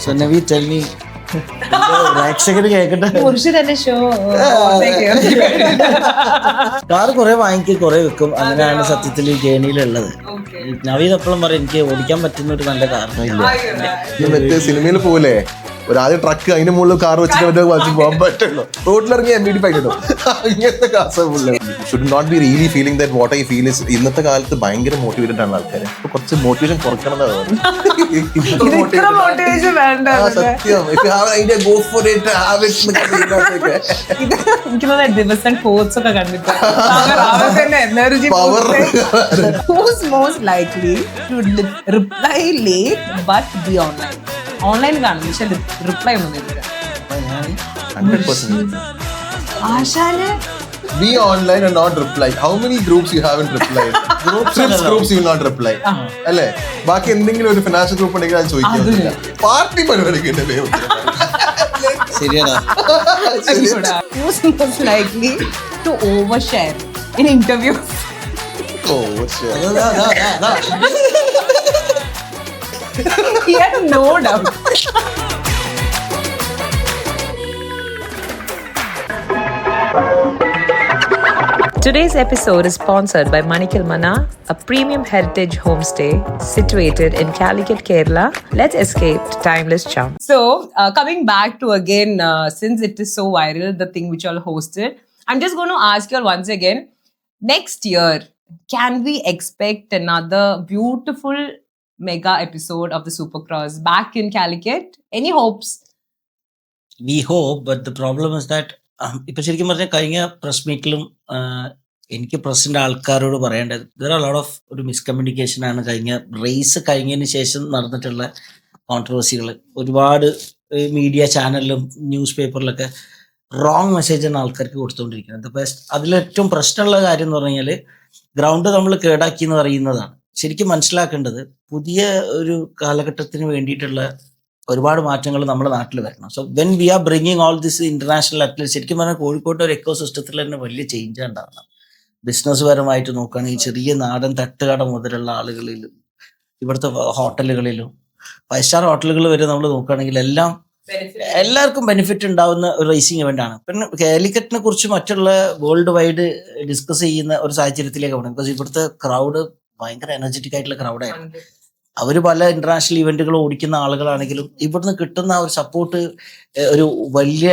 So Navi, tell me, പ്രേക്ഷകര് കേൾക്കട്ടെ. Car കുറെ വാങ്ങിക്കും കുറെ വെക്കും, അങ്ങനെയാണ് സത്യത്തിൽ ഈ ജേണിയിലുള്ളത്. നവീൻ എപ്പോഴും പറയും എനിക്ക് ഓടിക്കാൻ പറ്റുന്ന ഒരു നല്ല കാറില്ല. സിനിമയിൽ പോലെ ആദ്യം ട്രക്ക് അതിന് മുകളിൽ കാർ വെച്ചിട്ട് വലിച്ചു പോകാൻ പറ്റുള്ളൂ. റോഡിലിറങ്ങി MVD ഫൈൻ കിട്ടും. ഇങ്ങനത്തെ കാസുള്ള should not be really feeling that what I feel is. ഇന്നത്തെ കാലത്ത് ഭയങ്കര മോട്ടിവേറ്റഡ് ആണ് ആൾക്കാർ. അപ്പൊ കുറച്ച് മോട്ടിവേഷൻ കുറക്കണം ഓൺലൈൻ കാണും പക്ഷെ റിപ്ലൈ ഒന്നും തരില്ല. 100%. ആശാന് Be online and not reply. How many groups you haven't replied? Groups you will not reply. അല്ലേ? ബാക്കി എന്തെങ്കിലും ഒരു ഫിനാൻഷ്യൽ ഗ്രൂപ്പ് ഉണ്ടെങ്കിൽ അത് ചോദിക്കുന്നില്ല. പാർട്ടി പരിപാടിക്ക് ശരിയാടാ. who's most likely to overshare in interviews? He had no doubt. Today's episode is sponsored by Manikal Mana, a premium heritage homestay situated in Calicut, Kerala. Let's escape to timeless charm. So, coming back to again, since it is so viral, the thing which you all hosted, I'm just going to ask you all once again, next year, can we expect another beautiful mega episode of the Supercross back in Calicut? Any hopes? We hope, but the problem is that ഇപ്പൊ ശരിക്കും പറഞ്ഞാൽ കഴിഞ്ഞ press മീറ്റിലും എനിക്ക് പ്രസിന്റെ ആൾക്കാരോട് പറയേണ്ടത് there are lot of ഒരു miscommunication ആണ്. കഴിഞ്ഞ റേസ് കഴിഞ്ഞതിന് ശേഷം നടന്നിട്ടുള്ള കോൺട്രവേഴ്സികൾ ഒരുപാട് മീഡിയ ചാനലിലും ന്യൂസ് പേപ്പറിലൊക്കെ റോങ് മെസ്സേജാണ് ആൾക്കാർക്ക് കൊടുത്തുകൊണ്ടിരിക്കുന്നത്. അപ്പോൾ അതിലേറ്റവും പ്രശ്നമുള്ള കാര്യം എന്ന് പറഞ്ഞു കഴിഞ്ഞാൽ ഗ്രൗണ്ട് നമ്മൾ കേടാക്കി എന്ന് പറയുന്നതാണ്. ശരിക്കും മനസ്സിലാക്കേണ്ടത് പുതിയ ഒരു കാലഘട്ടത്തിന് വേണ്ടിയിട്ടുള്ള ഒരുപാട് മാറ്റങ്ങൾ നമ്മുടെ നാട്ടിൽ വരണം. So when we are bringing all this international athletes, ശരിക്കും പറഞ്ഞാൽ കോഴിക്കോട്ടെ ഒരു എക്കോ സിസ്റ്റത്തിൽ തന്നെ വലിയ ചേഞ്ച് ഉണ്ടാവണം. ബിസിനസ് പരമായിട്ട് നോക്കുകയാണെങ്കിൽ ചെറിയ നാടൻ തട്ടുകട മുതലുള്ള ആളുകളിലും ഇവിടുത്തെ ഹോട്ടലുകളിലും 5 സ്റ്റാർ ഹോട്ടലുകൾ വരെ നമ്മൾ നോക്കുകയാണെങ്കിൽ എല്ലാവർക്കും ബെനിഫിറ്റ് ഉണ്ടാവുന്ന ഒരു റേസിംഗ് ഇവന്റ് ആണ്. പിന്നെ കാലിക്കറ്റിനെ കുറിച്ച് മറ്റുള്ള വേൾഡ് വൈഡ് ഡിസ്കസ് ചെയ്യുന്ന ഒരു സാഹചര്യത്തിലേക്ക് പോകണം. ബിക്കോസ് ഇവിടുത്തെ ക്രൗഡ് ഭയങ്കര എനർജറ്റിക് ആയിട്ടുള്ള ക്രൗഡായിരുന്നു. അവർ പല ഇന്റർനാഷണൽ ഇവന്റുകൾ ഓടിക്കുന്ന ആളുകളാണെങ്കിലും ഇവിടുന്ന് കിട്ടുന്ന ഒരു സപ്പോർട്ട് ഒരു വലിയ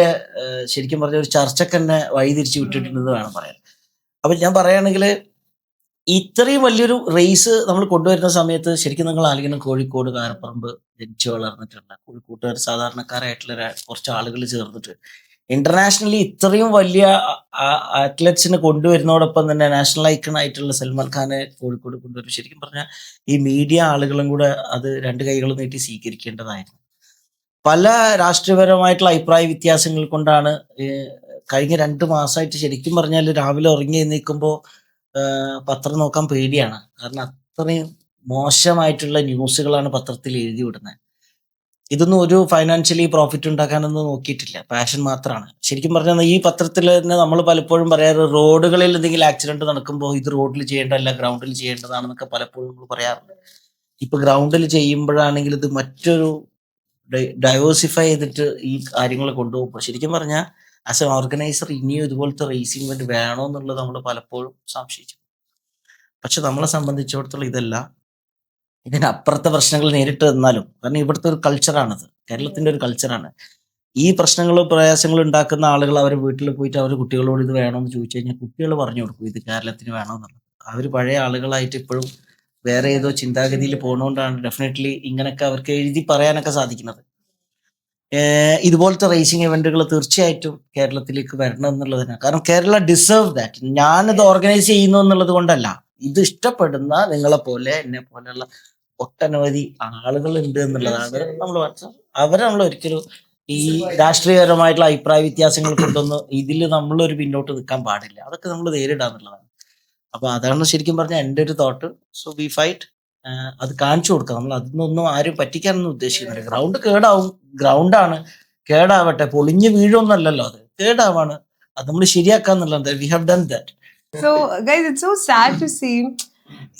ശരിക്കും പറഞ്ഞ ഒരു ചർച്ചയ്ക്ക് തന്നെ വഴിതിരിച്ചു വിട്ടിട്ടുണ്ടെന്ന് വേണം പറയാൻ. അപ്പൊ ഞാൻ പറയുകയാണെങ്കിൽ ഇത്രയും വലിയൊരു റേസ് നമ്മൾ കൊണ്ടുവരുന്ന സമയത്ത് ശരിക്കും നിങ്ങൾ ആലോചിക്കണം, കോഴിക്കോട് കാരപ്പറമ്പ് ജനിച്ചു വളർന്നിട്ടുള്ള കോഴിക്കോട്ടുകാർ സാധാരണക്കാരായിട്ടുള്ള കുറച്ച് ആളുകൾ ചേർന്നിട്ട് ഇന്റർനാഷണലി ഇത്രയും വലിയ അത്ലറ്റ്സിനെ കൊണ്ടുവരുന്നതോടൊപ്പം തന്നെ നാഷണൽ ഐക്കൺ ആയിട്ടുള്ള സൽമാൻ ഖാനെ കോഴിക്കോട് കൊണ്ടുവരും. ശരിക്കും പറഞ്ഞാൽ ഈ മീഡിയ ആളുകളും കൂടെ അത് 2 കൈകളും നീട്ടി സ്വീകരിക്കേണ്ടതായിരുന്നു. പല രാഷ്ട്രീയപരമായിട്ടുള്ള അഭിപ്രായ വ്യത്യാസങ്ങൾ കൊണ്ടാണ് കഴിഞ്ഞ 2 മാസമായിട്ട് ശരിക്കും പറഞ്ഞാൽ രാവിലെ ഉറങ്ങി എണീക്കുമ്പോൾ പത്രം നോക്കാൻ പേടിയാണ്. കാരണം അത്രയും മോശമായിട്ടുള്ള ന്യൂസുകളാണ് പത്രത്തിൽ എഴുതി വിടുന്നത്. ഇതൊന്നും ഒരു ഫൈനാൻഷ്യലി പ്രോഫിറ്റ് ഉണ്ടാക്കാനൊന്നും നോക്കിയിട്ടില്ല, പാഷൻ മാത്രമാണ്. ശരിക്കും പറഞ്ഞാൽ ഈ പത്രത്തിൽ തന്നെ നമ്മൾ പലപ്പോഴും പറയാറ് റോഡുകളിൽ എന്തെങ്കിലും ആക്സിഡന്റ് നടക്കുമ്പോൾ ഇത് റോഡിൽ ചെയ്യേണ്ടതല്ല ഗ്രൗണ്ടിൽ ചെയ്യേണ്ടതാണെന്നൊക്കെ പലപ്പോഴും നമ്മൾ പറയാറുണ്ട്. ഇപ്പൊ ഗ്രൗണ്ടിൽ ചെയ്യുമ്പോഴാണെങ്കിൽ ഇത് മറ്റൊരു ഡൈവേഴ്സിഫൈ ചെയ്തിട്ട് ഈ കാര്യങ്ങൾ കൊണ്ടുപോകുമ്പോൾ ശരിക്കും പറഞ്ഞാൽ ആസ് എ ഓർഗനൈസർ ഇനിയും ഇതുപോലത്തെ റേസിംഗ് ഇവന്റ് വേണോ എന്നുള്ളത് നമ്മൾ പലപ്പോഴും സംശയിച്ചു. പക്ഷെ നമ്മളെ സംബന്ധിച്ചിടത്തോളം ഇതല്ല, ഇതിനപ്പുറത്തെ പ്രശ്നങ്ങൾ നേരിട്ട് തന്നാലും, കാരണം ഇവിടുത്തെ ഒരു കൾച്ചറാണത്, കേരളത്തിന്റെ ഒരു കൾച്ചറാണ്. ഈ പ്രശ്നങ്ങളും പ്രയാസങ്ങളും ഉണ്ടാക്കുന്ന ആളുകൾ അവരെ വീട്ടിൽ പോയിട്ട് അവർ കുട്ടികളോട് ഇത് വേണമെന്ന് ചോദിച്ചു കഴിഞ്ഞാൽ കുട്ടികൾ പറഞ്ഞു കൊടുക്കും ഇത് കേരളത്തിന് വേണമെന്നുള്ളത്. അവർ പഴയ ആളുകളായിട്ട് ഇപ്പോഴും വേറെ ഏതോ ചിന്താഗതിയിൽ പോകുന്നതുകൊണ്ടാണ് ഡെഫിനറ്റ്ലി ഇങ്ങനെയൊക്കെ അവർക്ക് എഴുതി പറയാനൊക്കെ സാധിക്കുന്നത്. ഇതുപോലത്തെ റേസിംഗ് ഇവന്റുകൾ തീർച്ചയായിട്ടും കേരളത്തിലേക്ക് വരണം എന്നുള്ളതിനാണ്. കാരണം കേരള ഡിസേർവ് ദാറ്റ്. ഞാനിത് ഓർഗനൈസ് ചെയ്യുന്നു എന്നുള്ളത് കൊണ്ടല്ല, ഇത് ഇഷ്ടപ്പെടുന്ന നിങ്ങളെ പോലെ എന്നെ പോലെയുള്ള ഒട്ടനവധി ആളുകൾ ഉണ്ട് എന്നുള്ളതാണ് നമ്മൾ അവരെ നമ്മൾ ഒരിക്കലും ഈ രാഷ്ട്രീയപരമായിട്ടുള്ള അഭിപ്രായ വ്യത്യാസങ്ങൾ കൊണ്ടൊന്നും ഇതിൽ നമ്മളൊരു പിന്നോട്ട് നിൽക്കാൻ പാടില്ല. അതൊക്കെ നമ്മൾ നേരിടാന്നുള്ളതാണ്. അപ്പൊ അതാണ് ശരിക്കും പറഞ്ഞാൽ എൻ്റെ ഒരു തോട്ട്. സോ വി ഫൈറ്റ്, അത് കാണിച്ചു കൊടുക്കാം. നമ്മൾ അതിനൊന്നും ആരും പറ്റിക്കാനൊന്നും ഉദ്ദേശിക്കുന്നില്ല. ഗ്രൗണ്ട് കേടാവും, ഗ്രൗണ്ടാണ്, കേടാവട്ടെ, പൊളിഞ്ഞ് വീഴൊന്നല്ലല്ലോ, അത് കേടാവാണ്, അത് നമ്മൾ ശരിയാക്കാന്നുള്ളത്. We have done that. So guys, it's so sad to see.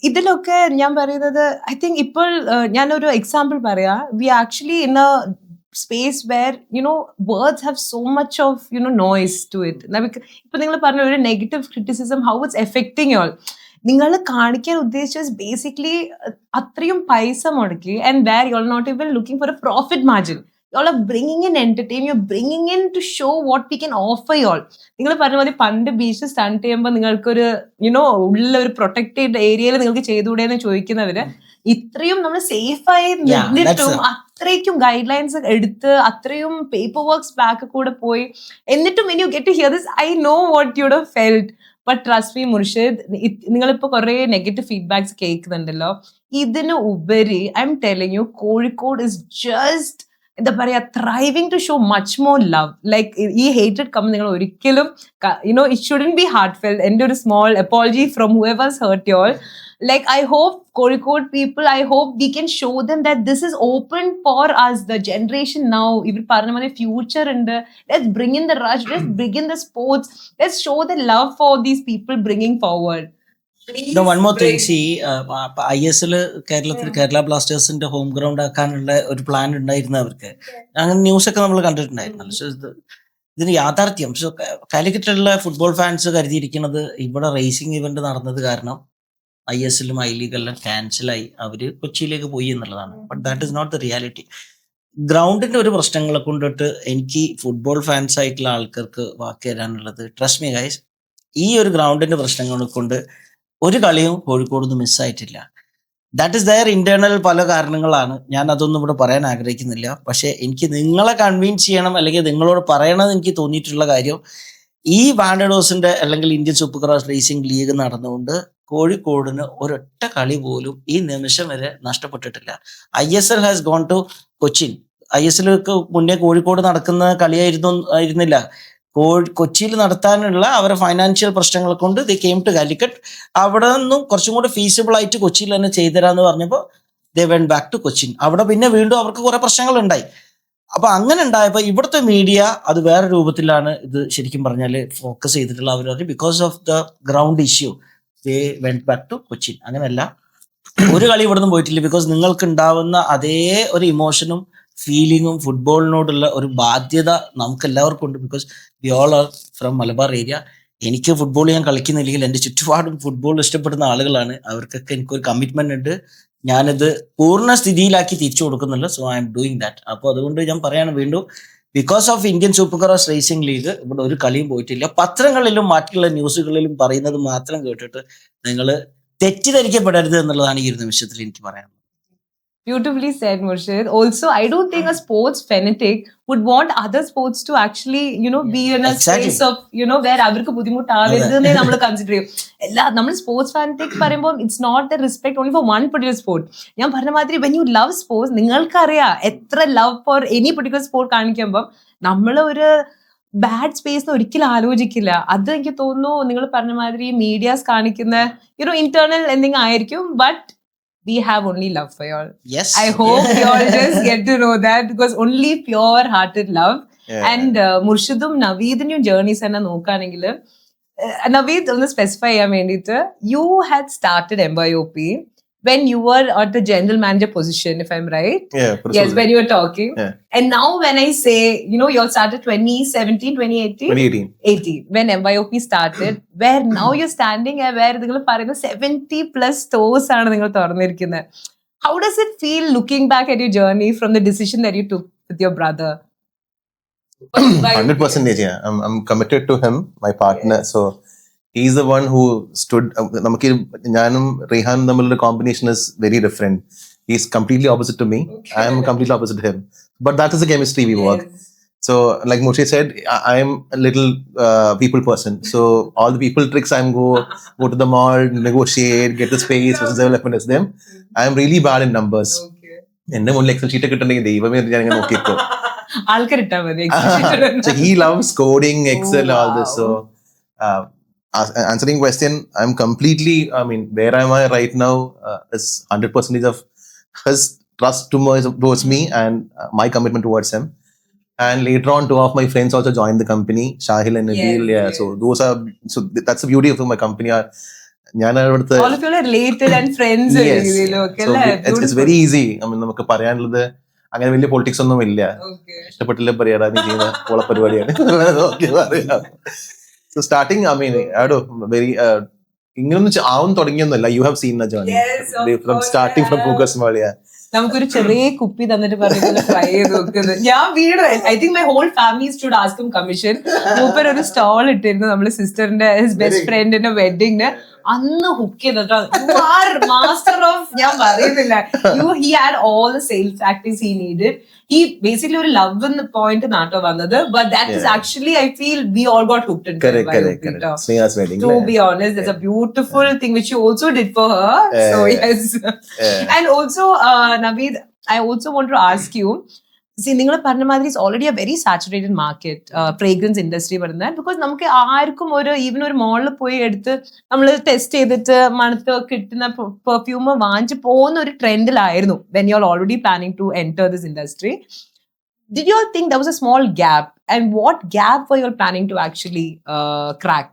ഇതിലൊക്കെ ഞാൻ പറയുന്നത് ഐ തിങ്ക് ഇപ്പോൾ ഞാനൊരു എക്സാമ്പിൾ പറയാം. We actually in A space where, you know, words have so much of, you know, noise to it. ഇപ്പൊ നിങ്ങൾ പറഞ്ഞ ഒരു negative criticism, how it's affecting you all. നിങ്ങൾ കാണിക്കാൻ ഉദ്ദേശിച്ചത് ബേസിക്കലി അത്രയും പൈസ മുടക്കി, and where you are not even looking for a profit margin. You all are bringing in entertainment, you're bringing in to show what we can offer you all. നിങ്ങൾ പറഞ്ഞ പോലെ പണ്ട് ബീച്ച് സ്റ്റണ്ട് ചെയ്യുമ്പോൾ നിങ്ങൾക്കൊരു, you know, ഉള്ള ഒരു protected ഏരിയയിൽ നിങ്ങൾക്ക് ചെയ്തുകൂടെ എന്ന് ചോദിക്കുന്നവര് ഇത്രയും നമ്മൾ സേഫായി നിന്നിട്ടും അത്രയ്ക്കും ഗൈഡ് ലൈൻസ് എടുത്ത് അത്രയും പേപ്പർ വർക്ക്സ് ബാക്ക് കൂടെ പോയി, എന്നിട്ടും when you get to hear this, I know what you would have felt. But trust me, Murshid, നിങ്ങളിപ്പോ കുറെ നെഗറ്റീവ് ഫീഡ്ബാക്സ് കേൾക്കുന്നുണ്ടല്ലോ, ഇതിന് ഉപരി I M telling you, Kozhikode is just എന്താ പറയാ, thriving to show much more love. Like ഈ hatred comment നിങ്ങൾ ഒരിക്കലും, you know, it shouldn't be heartfelt. എൻ്റെ ഒരു small apology from whoever's hurt you all. Like I hope Kozhikode people, I hope we can show them that this is open for us, the generation now. ഇവർ പറഞ്ഞ പോലെ future ഉണ്ട്. Let's bring in the rush, let's bring in the sports, let's show the love for these people bringing forward. No, one more thing. See, ISL കേരളത്തിൽ കേരള ബ്ലാസ്റ്റേഴ്സിന്റെ home ground ആക്കാനുള്ള ഒരു plan ഉണ്ടായിരുന്നു അവർക്ക്. അങ്ങനെ ന്യൂസ് ഒക്കെ നമ്മൾ കണ്ടിട്ടുണ്ടായിരുന്നു. പക്ഷെ ഇതിന് യാഥാർത്ഥ്യം, പക്ഷെ കാലിക്കറ്റുള്ള ഫുട്ബോൾ ഫാൻസ് കരുതിയിരിക്കുന്നത് ഇവിടെ റേസിംഗ് ഇവന്റ് നടന്നത് കാരണം ISLും I League എല്ലാം ക്യാൻസലായി അവര് കൊച്ചിയിലേക്ക് പോയി എന്നുള്ളതാണ്. But that is not the reality. ഗ്രൗണ്ടിന്റെ ഒരു പ്രശ്നങ്ങളെ കൊണ്ടിട്ട് എനിക്ക് ഫുട്ബോൾ ഫാൻസ് ആയിട്ടുള്ള ആൾക്കാർക്ക് വാക്ക് തരാനുള്ളത്, ട്രസ്റ്റ് മീ ഗൈസ്, ഈ ഒരു ഗ്രൗണ്ടിന്റെ പ്രശ്നങ്ങളെ കൊണ്ട് ഒരു കളിയും കോഴിക്കോട് നിന്ന് മിസ്സായിട്ടില്ല. ദാറ്റ് ഇസ് ദയർ ഇന്റേണൽ പല കാരണങ്ങളാണ്, ഞാൻ അതൊന്നും ഇവിടെ പറയാൻ ആഗ്രഹിക്കുന്നില്ല. പക്ഷെ എനിക്ക് നിങ്ങളെ കൺവിൻസ് ചെയ്യണം, അല്ലെങ്കിൽ നിങ്ങളോട് പറയണമെന്ന് എനിക്ക് തോന്നിയിട്ടുള്ള കാര്യം, ഈ വാൻഡേഴ്സിന്റെ അല്ലെങ്കിൽ Indian super cross racing League നടന്നുകൊണ്ട് കോഴിക്കോടിന് ഒരൊറ്റ കളി പോലും ഈ നിമിഷം വരെ നഷ്ടപ്പെട്ടിട്ടില്ല. ISL has gone to Cochin. ISLക്ക് മുന്നേ കോഴിക്കോട് നടക്കുന്ന കളിയായിരുന്നില്ല, കൊച്ചിയിൽ നടത്താനുള്ള അവരുടെ ഫൈനാൻഷ്യൽ പ്രശ്നങ്ങളെ കൊണ്ട് ദേ കെയിം ടു കാലിക്കറ്റ്. അവിടെ നിന്നും കുറച്ചും കൂടെ ഫീസിബിൾ ആയിട്ട് കൊച്ചിയിൽ തന്നെ ചെയ്തുതരാന്ന് പറഞ്ഞപ്പോൾ they went back to Cochin. അവിടെ പിന്നെ വീണ്ടും അവർക്ക് കുറെ പ്രശ്നങ്ങൾ ഉണ്ടായി. അപ്പൊ അങ്ങനെ ഉണ്ടായപ്പോൾ ഇവിടുത്തെ മീഡിയ അത് വേറെ രൂപത്തിലാണ് ഇത് ശരിക്കും പറഞ്ഞാൽ ഫോക്കസ് ചെയ്തിട്ടുള്ള. അവർ പറഞ്ഞു because of the ground issue they went back to Cochin. അങ്ങനെയല്ല, ഒരു കളി ഇവിടെ നിന്ന് പോയിട്ടില്ല. ബിക്കോസ് നിങ്ങൾക്ക് ഉണ്ടാവുന്ന അതേ ഒരു ഇമോഷനും ഫീലിങ്ങും ഫുട്ബോളിനോടുള്ള ഒരു ബാധ്യത നമുക്ക് എല്ലാവർക്കും ഉണ്ട്. Because we all are from Malabar area. എനിക്ക് ഫുട്ബോൾ ഞാൻ കളിക്കുന്നില്ലെങ്കിൽ എൻ്റെ ചുറ്റുപാടും ഫുട്ബോൾ ഇഷ്ടപ്പെടുന്ന ആളുകളാണ്. അവർക്കൊക്കെ എനിക്കൊരു കമ്മിറ്റ്മെന്റ് ഉണ്ട്. ഞാനിത് പൂർണ്ണ സ്ഥിതിയിലാക്കി തിരിച്ചു കൊടുക്കുന്നുണ്ട്. So I'm doing that. അപ്പോൾ അതുകൊണ്ട് ഞാൻ പറയാണ് വീണ്ടും, because of Indian super cross racing league ഇവിടെ ഒരു കളിയും പോയിട്ടില്ല. പത്രങ്ങളിലും മറ്റുള്ള ന്യൂസുകളിലും പറയുന്നത് മാത്രം കേട്ടിട്ട് നിങ്ങൾ തെറ്റിദ്ധരിക്കപ്പെടരുത് എന്നുള്ളതാണ് ഈ ഒരു നിമിഷത്തിൽ എനിക്ക് പറയാനുള്ളത്. Beautifully said, Murshid. Also, I don't think a sports fanatic would want other sports to actually, you know, be in a space of, you know, where avarku budhimuttavarudenne nammal consider ചെയ്യും. എല്ലാ നമ്മൾ സ്പോർട്സ് ഫാനറ്റിക് പറയുമ്പോൾ it's not the respect only for one particular sport. ഞാൻ പറഞ്ഞ മാതിരി when you love sports, നിങ്ങൾക്കറിയാം എത്ര love for any particular sport കാണിക്കുമ്പോൾ നമ്മൾ ഒരു ബാഡ് സ്പേസ് ഒരിക്കലും ആലോചിക്കില്ല. അത് എനിക്ക് തോന്നുന്നു നിങ്ങൾ പറഞ്ഞ മാതിരി മീഡിയാസ് കാണിക്കുന്ന ഒരു ഇന്റേണൽ എന്തെങ്കിലും ആയിരിക്കും. But we have only love for y'all. Yes. I hope y'all just get to know that, because only pure hearted love. Yeah. And Murshidum Naveedinum journeys enna nokkanengil, Naveed ഒന്ന് specify ചെയ്യാൻ വേണ്ടിയിട്ട്, you had started MYOP when you were at the general manager position, if I'm right. Yeah, yes, when you were talking. Yeah. And now when I say, you know, you all started 2017, 2018, when MYOP started, where now you're standing at where നിങ്ങൾ പറയുന്ന 70+ stores ആണ് നിങ്ങൾ തുറന്നിരിക്കുന്നത്. How does it feel looking back at your journey from the decision that you took with your brother? 100%. Yeah, I'm committed to him, my partner. So he's the one who stood. നമുക്ക് ഞാനും റെയ്ഹാനും തമ്മിലുള്ള combination is very different. He's completely opposite to me. Okay. I am completely opposite to him. But that is the chemistry we work. Yes. So like Murshid said, I am a little people person. So all the people tricks, I'm go to the mall, negotiate, get the space, business development is them. I am really bad in numbers. Okay. എന്റെ മുന്നിൽ Excel sheet കിട്ടണമെങ്കിൽ ദൈവമേ ഞാൻ ഇങ്ങനെ നോക്കിക്കോ. ആൾക്കാരിട്ടാ മതി. So he loves coding, Excel, all this. So answering question, I'm completely, I mean, where am I right now is 100% of his trust towards me and my commitment towards him. And later on, 2 of my friends also joined the company, Shahil and Nabil. Yeah. So that's the beauty of my company. All of you are related and friends. Yes. So it's very easy. I mean, നമുക്ക് പറയാനുള്ളത് അങ്ങനെ വലിയ politics ഒന്നും ഇല്ല. ഇഷ്ടപ്പെട്ടില്ല പറയാടാ നീ ചെയ്യുന്ന പോള പരിപാടിയാണ്. So starting I mean very ഇങ്ങനൊന്നും ആവും തുടങ്ങിയൊന്നുമല്ല. You have seen from starting from പൂക്കസ് മാളിയ. നമുക്കൊരു ചെറിയ കുപ്പി തന്നിട്ട് പറഞ്ഞിട്ട് ട്രൈ ചെയ്ത് നോക്കുന്നത്. ഞാൻ വീട് I think my whole family should ask him commission. മൂപ്പർ ഒരു സ്റ്റോൾ ഇട്ടിരുന്നു നമ്മുടെ സിസ്റ്ററിന്റെ ബെസ്റ്റ് ഫ്രണ്ടിന്റെ വെഡിങ്ങിന്. അന്ന് ഹുക്ക് ചെയ്തിട്ട് മാസ്റ്റർ ഓഫ് ഞാൻ പറയുന്നില്ല. He had all the sales tactics he needed. He basically ഒരു ലവ് എന്ന പോയിന്റ് നാട്ടോ വന്നത്. But that is actually I feel we all got hooked into it. Correct. Sneha's wedding. To be honest, there's a beautiful thing which you also did for her. So yes. And also Naveed, I also want to ask you, see നിങ്ങൾ പറഞ്ഞ മാതിരി it's already A very saturated market fragrance industry പറയുന്നത്. Because നമുക്ക് ആർക്കും even ഒരു മോളിൽ പോയി എടുത്ത് നമ്മൾ ടെസ്റ്റ് ചെയ്തിട്ട് മണത്ത് കിട്ടുന്ന പെർഫ്യൂം വാങ്ങിച്ച് പോകുന്ന ഒരു ട്രെൻഡിലായിരുന്നു when you are already planning to enter this industry. Did you all think there was a small gap, and what gap were you all planning to actually crack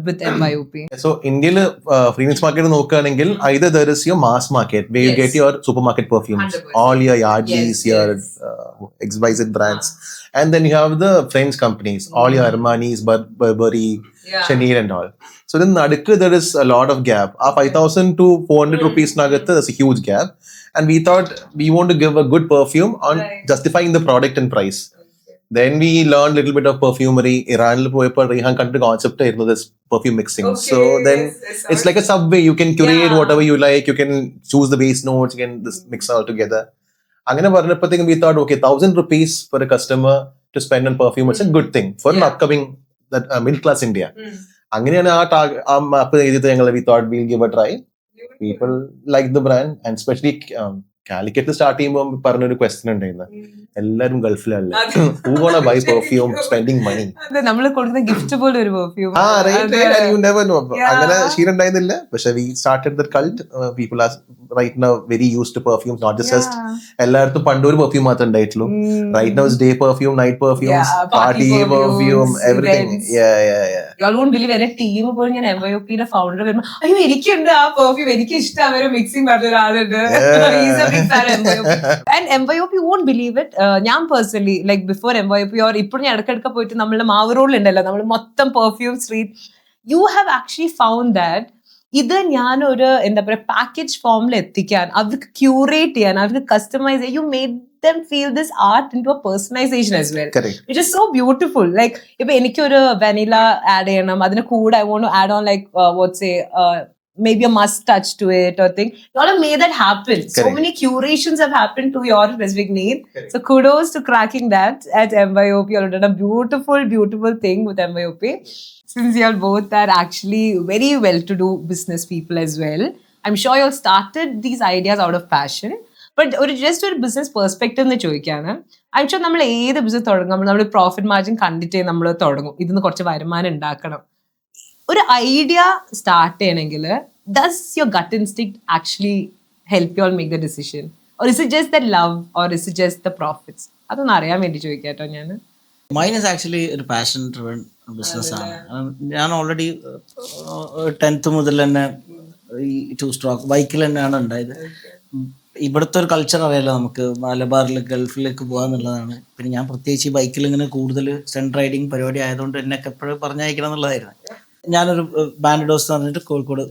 with MYOP? So ഇന്ത്യയിൽ fragrance market നോക്കുകയാണെങ്കിൽ either there is your mass market where you get your supermarket perfumes, 100%. all your Yardleys, your XYZ brands, and then you have the French companies, all your Armanis, Burberry, Chanel and all. So then nadukku there is a lot of gap. 5,000 to 400 rupees nagathu, there's a huge gap, and we thought we want to give a good perfume on justifying the product and price. Then we learned a little bit of perfumery. Iranil poyappo Rehan kandu concept irunnu this perfume mixing. So then it's like a subway. You can curate whatever you like. You can choose the base notes. You can just mix all together. Angane parnappathekkum we thought, okay, 1,000 rupees for a customer to spend on perfume. It's a good thing for an upcoming middle class India. Anganeyana aa map edithu ഞങ്ങൾ we thought we'll give a try. People like the brand, and especially Calicut start ചെയ്യുമ്പോൾ പറഞ്ഞൊരു question ഉണ്ടായിരുന്നു, എല്ലാരും ഗൾഫിലല്ലേ, who gonna buy perfume spending money? നമ്മൾ കൊടുക്കുന്ന gift പോലെ ഒരു perfume. You never know. അങ്ങനെ ശീലം ഉണ്ടായിരുന്നില്ല. പക്ഷെ we started the cult. People are right now very used to perfumes, not just എല്ലായിടത്തും പണ്ട് ഒരു പെർഫ്യൂം മാത്രമേ ഉണ്ടായിട്ടുള്ളൂ. Right now it's day perfume, night perfumes, party perfume, everything. You won't believe എന്റെ ടീം പോലും ഞാൻ MYOP യുടെ ഫൗണ്ടർ വരുമ്പോ അയ്യോ എനിക്കുണ്ട് ആ പെർഫ്യൂം, എനിക്ക് ഇഷ്ടം ഒരു മിക്സിംഗ് പറഞ്ഞ ഒരാളുണ്ട്. And MYOP won't believe it. ഞാൻ personally like before MYOP or ഇപ്പോൾ ഞാൻ ഇടയ്ക്കിടയ്ക്ക് പോയിട്ട് നമ്മളുടെ മാവ് റോഡിലുണ്ടല്ലോ നമ്മൾ മൊത്തം perfume street, you have actually found that ഇത് ഞാനൊരു എന്താ പറയുക പാക്കേജ് ഫോമിൽ എത്തിക്കാൻ, അവർക്ക് ക്യൂറേറ്റ് ചെയ്യാൻ, അവർക്ക് കസ്റ്റമൈസ് ചെയ്യാൻ, you made them feel this art into a personalization as well. Correct. Which is so beautiful. Like if എനിക്കൊരു vanilla add ചെയ്യണം, അതിന് കൂടെ I want to add on like maybe a must touch to it or thing. You all have made that happen. Correct. So many curations have happened to your specific need. Correct. So kudos to cracking that at MYOP. You all done a beautiful thing with MYOP. Since you all both are actually very well-to-do business people as well, I'm sure you all started these ideas out of passion. But just ഒരു business perspective എന്ന് ചോദിക്കാണ്. I sure നമ്മൾ ഏത് business തുടങ്ങുമ്പോൾ നമ്മൾ profit margin കണ്ടിട്ടേ നമ്മൾ തുടങ്ങും, ഇതിന്ന് കുറച്ച് വരുമാനം ഉണ്ടാക്കണം. ഒരു ഐഡിയ സ്റ്റാർട്ട് ചെയ്യണമെങ്കിൽ does your gut instinct actually help you all make the decision, or is it just the love, or is it just the profits? അതൊന്ന് അറിയാൻ വേണ്ടി ചോദിക്കാട്ടോ ഞാൻ. മൈൻ ഇസ് ആക്ച്വലി ഒരു പാഷൻ ഡ്രിവൺ ബിസിനസ്സാണ്. ഞാൻ ഓൾറെഡി 10th മുതൽ തന്നെ ഈ 2 stroke ബൈക്കിൽ തന്നെയാണ് ഉണ്ടായത്. ഇവിടുത്തെ ഒരു കൾച്ചർ അറിയാലോ നമുക്ക്, മലബാറിൽ ഗൾഫിലേക്ക് പോകാന്നുള്ളതാണ്. പിന്നെ ഞാൻ പ്രത്യേകിച്ച് ഈ ബൈക്കിൽ ഇങ്ങനെ കൂടുതൽ സ്റ്റണ്ട് റൈഡിങ് പരിപാടി ആയതുകൊണ്ട് എന്നൊക്കെ എപ്പോഴും പറഞ്ഞയക്കണം എന്നുള്ളതായിരുന്നു. ഞാനൊരു ബാൻഡോസ് എന്ന് പറഞ്ഞിട്ട് കോഴിക്കോട്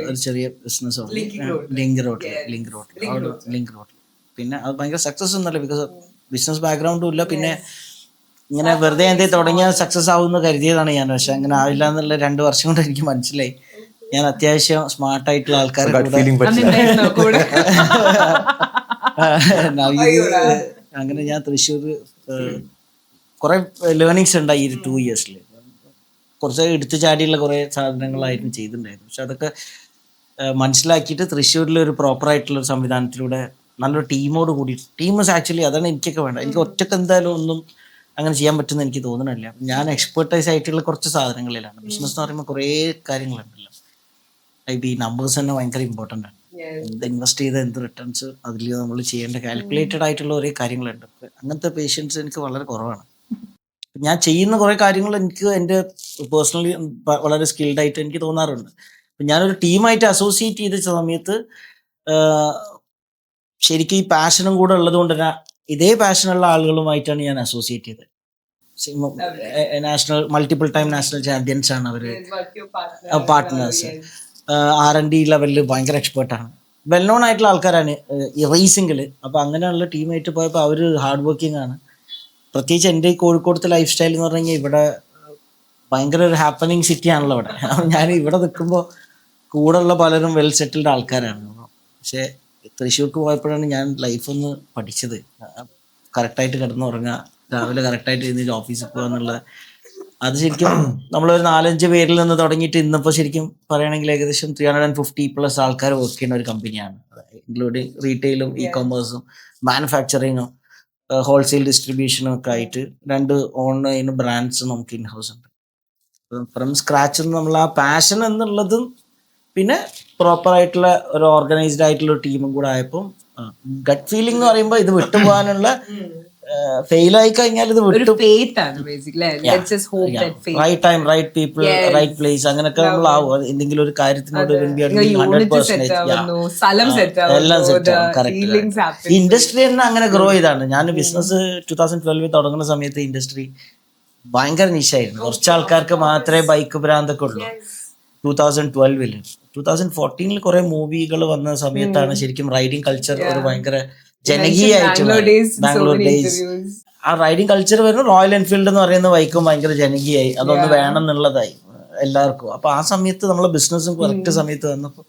ഒരു ചെറിയ ബിസിനസ് ലിങ്ക് റോഡിൽ. പിന്നെ അത് ഭയങ്കര സക്സസ് ഒന്നുമല്ല, ബിക്കോസ് ബിസിനസ് ബാക്ക്ഗ്രൗണ്ടും ഇല്ല. പിന്നെ ഇങ്ങനെ വെറുതെ എന്തെങ്കിലും തുടങ്ങിയാൽ സക്സസ് ആവുമെന്ന് കരുതിയതാണ് ഞാൻ. പക്ഷെ അങ്ങനെ ആവില്ല എന്നുള്ള 2 വർഷം കൊണ്ട് എനിക്ക് മനസ്സിലായി. ഞാൻ അത്യാവശ്യം സ്മാർട്ടായിട്ടുള്ള ആൾക്കാരെ അങ്ങനെ ഞാൻ തൃശ്ശൂർ കുറെ ലേണിങ്സ് ഉണ്ടായി ഈ 2 years. കുറച്ച് എടുത്തു ചാടിയുള്ള കുറേ സാധനങ്ങളായിരുന്നു ചെയ്തിട്ടുണ്ടായിരുന്നു. പക്ഷെ അതൊക്കെ മനസ്സിലാക്കിയിട്ട് തൃശ്ശൂരിൽ ഒരു പ്രോപ്പറായിട്ടുള്ളൊരു സംവിധാനത്തിലൂടെ നല്ലൊരു ടീമോട് കൂടി, ടീം ആക്ച്വലി അതാണ് എനിക്കൊക്കെ വേണ്ടത്. എനിക്ക് ഒറ്റക്ക് എന്തായാലും ഒന്നും അങ്ങനെ ചെയ്യാൻ പറ്റുമെന്ന് എനിക്ക് തോന്നണില്ല. ഞാൻ എക്സ്പെർട്ടൈസ് ആയിട്ടുള്ള കുറച്ച് സാധനങ്ങളിലാണ്. ബിസിനസ് എന്ന് പറയുമ്പോൾ കുറേ കാര്യങ്ങളുണ്ടല്ലോ. ഈ നമ്പേഴ്സ് തന്നെ ഭയങ്കര ഇമ്പോർട്ടൻ്റ് ആണ്. എന്ത് ഇൻവെസ്റ്റ് ചെയ്ത എന്ത് റിട്ടേൺസ് അതിൽ നമ്മൾ ചെയ്യേണ്ട കാൽക്കുലേറ്റഡ് ആയിട്ടുള്ള കുറേ കാര്യങ്ങളുണ്ട്. അങ്ങനത്തെ പേഷ്യൻസ് എനിക്ക് വളരെ കുറവാണ്. ഞാൻ ചെയ്യുന്ന കുറേ കാര്യങ്ങൾ എനിക്ക് എൻ്റെ പേഴ്സണലി വളരെ സ്കിൽഡ് ആയിട്ട് എനിക്ക് തോന്നാറുണ്ട്. അപ്പം ഞാനൊരു ടീമായിട്ട് അസോസിയേറ്റ് ചെയ്ത സമയത്ത് ശരിക്കും ഈ പാഷനും കൂടെ ഉള്ളത് കൊണ്ട് തന്നെ ഇതേ പാഷനുള്ള ആളുകളുമായിട്ടാണ് ഞാൻ അസോസിയേറ്റ് ചെയ്തത്. National multiple time national champions ആണ് അവര്, പാർട്ട്നേഴ്സ്. R&D ലെവലിൽ ഭയങ്കര എക്സ്പേർട്ടാണ്, വെൽ നോൺ ആയിട്ടുള്ള ആൾക്കാരാണ് ഈ റേസിംഗിൽ. അപ്പോൾ അങ്ങനെയുള്ള ടീമായിട്ട് പോയപ്പോൾ അവർ ഹാർഡ് വർക്കിംഗ് ആണ്. പ്രത്യേകിച്ച് എൻ്റെ ഈ കോഴിക്കോടത്തെ ലൈഫ് സ്റ്റൈൽ എന്ന് പറഞ്ഞു കഴിഞ്ഞാൽ ഇവിടെ ഭയങ്കര ഒരു ഹാപ്പനിങ് സിറ്റി ആണല്ലോ ഇവിടെ. ഞാൻ ഇവിടെ നിൽക്കുമ്പോൾ കൂടെയുള്ള പലരും വെൽ സെറ്റിൽഡ് ആൾക്കാരാണ്. പക്ഷേ തൃശ്ശൂർക്ക് പോയപ്പോഴാണ് ഞാൻ ലൈഫൊന്ന് പഠിച്ചത്. കറക്റ്റായിട്ട് കിടന്നുറങ്ങുക, രാവിലെ കറക്റ്റായിട്ട് എഴുന്നേറ്റ് ഓഫീസിൽ പോകുക എന്നുള്ളത്. അത് ശരിക്കും നമ്മളൊരു 4-5 പേരിൽ നിന്ന് തുടങ്ങിയിട്ട് ഇന്നിപ്പോൾ ശരിക്കും പറയുകയാണെങ്കിൽ ഏകദേശം 350+ ആൾക്കാർ വർക്ക് ചെയ്യുന്ന ഒരു കമ്പനിയാണ്, ഇൻക്ലൂഡിങ് റീറ്റെയിലും ഇ കൊമേഴ്സും മാനുഫാക്ചറിങ്ങും ഹോൾസെയിൽ ഡിസ്ട്രിബ്യൂഷനും ഒക്കെ ആയിട്ട് 2 ഓൺലൈൻ ബ്രാൻഡ്സ് നമുക്ക് ഇൻ ഹൗസ് ഉണ്ട്. ഫ്രം സ്ക്രാച്ച് നമ്മൾ ആ പാഷൻ എന്നുള്ളതും പിന്നെ പ്രോപ്പറായിട്ടുള്ള ഒരു ഓർഗനൈസ്ഡ് ആയിട്ടുള്ള ടീമും കൂടെ ആയപ്പോൾ ഗട്ട് ഫീലിംഗ് എന്ന് പറയുമ്പോൾ ഇത് വിട്ടുപോകാനുള്ള ഫെയിൽ ആയി കഴിഞ്ഞാൽ ഇത് right time right people right place അങ്ങനെയൊക്കെ നമ്മളാവും. എന്തെങ്കിലും ഒരു കാര്യത്തിനോട് എല്ലാം സെറ്റ് ആവും. കറക്റ്റ്. ഈ ഇൻഡസ്ട്രി തന്നെ അങ്ങനെ ഗ്രോ ചെയ്താണ്. ഞാൻ ബിസിനസ് 2012 തുടങ്ങുന്ന സമയത്ത് ഇൻഡസ്ട്രി ഭയങ്കര നിശായിരുന്നു. കുറച്ച് ആൾക്കാർക്ക് മാത്രമേ ബൈക്ക് ഭ്രാന്തൊക്കെ ഉള്ളൂ. 2012 2014 കുറെ മൂവികൾ വന്ന സമയത്താണ് ശരിക്കും റൈഡിങ് കൾച്ചർ ഒരു ഭയങ്കര ജനകീയായിട്ടുള്ള. ബാംഗ്ലൂർ ഡേയ്സ് ആ റൈഡിങ് കൾച്ചർ വരുന്ന റോയൽ എൻഫീൽഡ് എന്ന് പറയുന്ന ബൈക്കും ഭയങ്കര ജനകീയായി, അതൊന്ന് വേണം എന്നുള്ളതായി എല്ലാവർക്കും. അപ്പൊ ആ സമയത്ത് നമ്മളെ ബിസിനസ്സും കറക്റ്റ് സമയത്ത് വന്നപ്പോൾ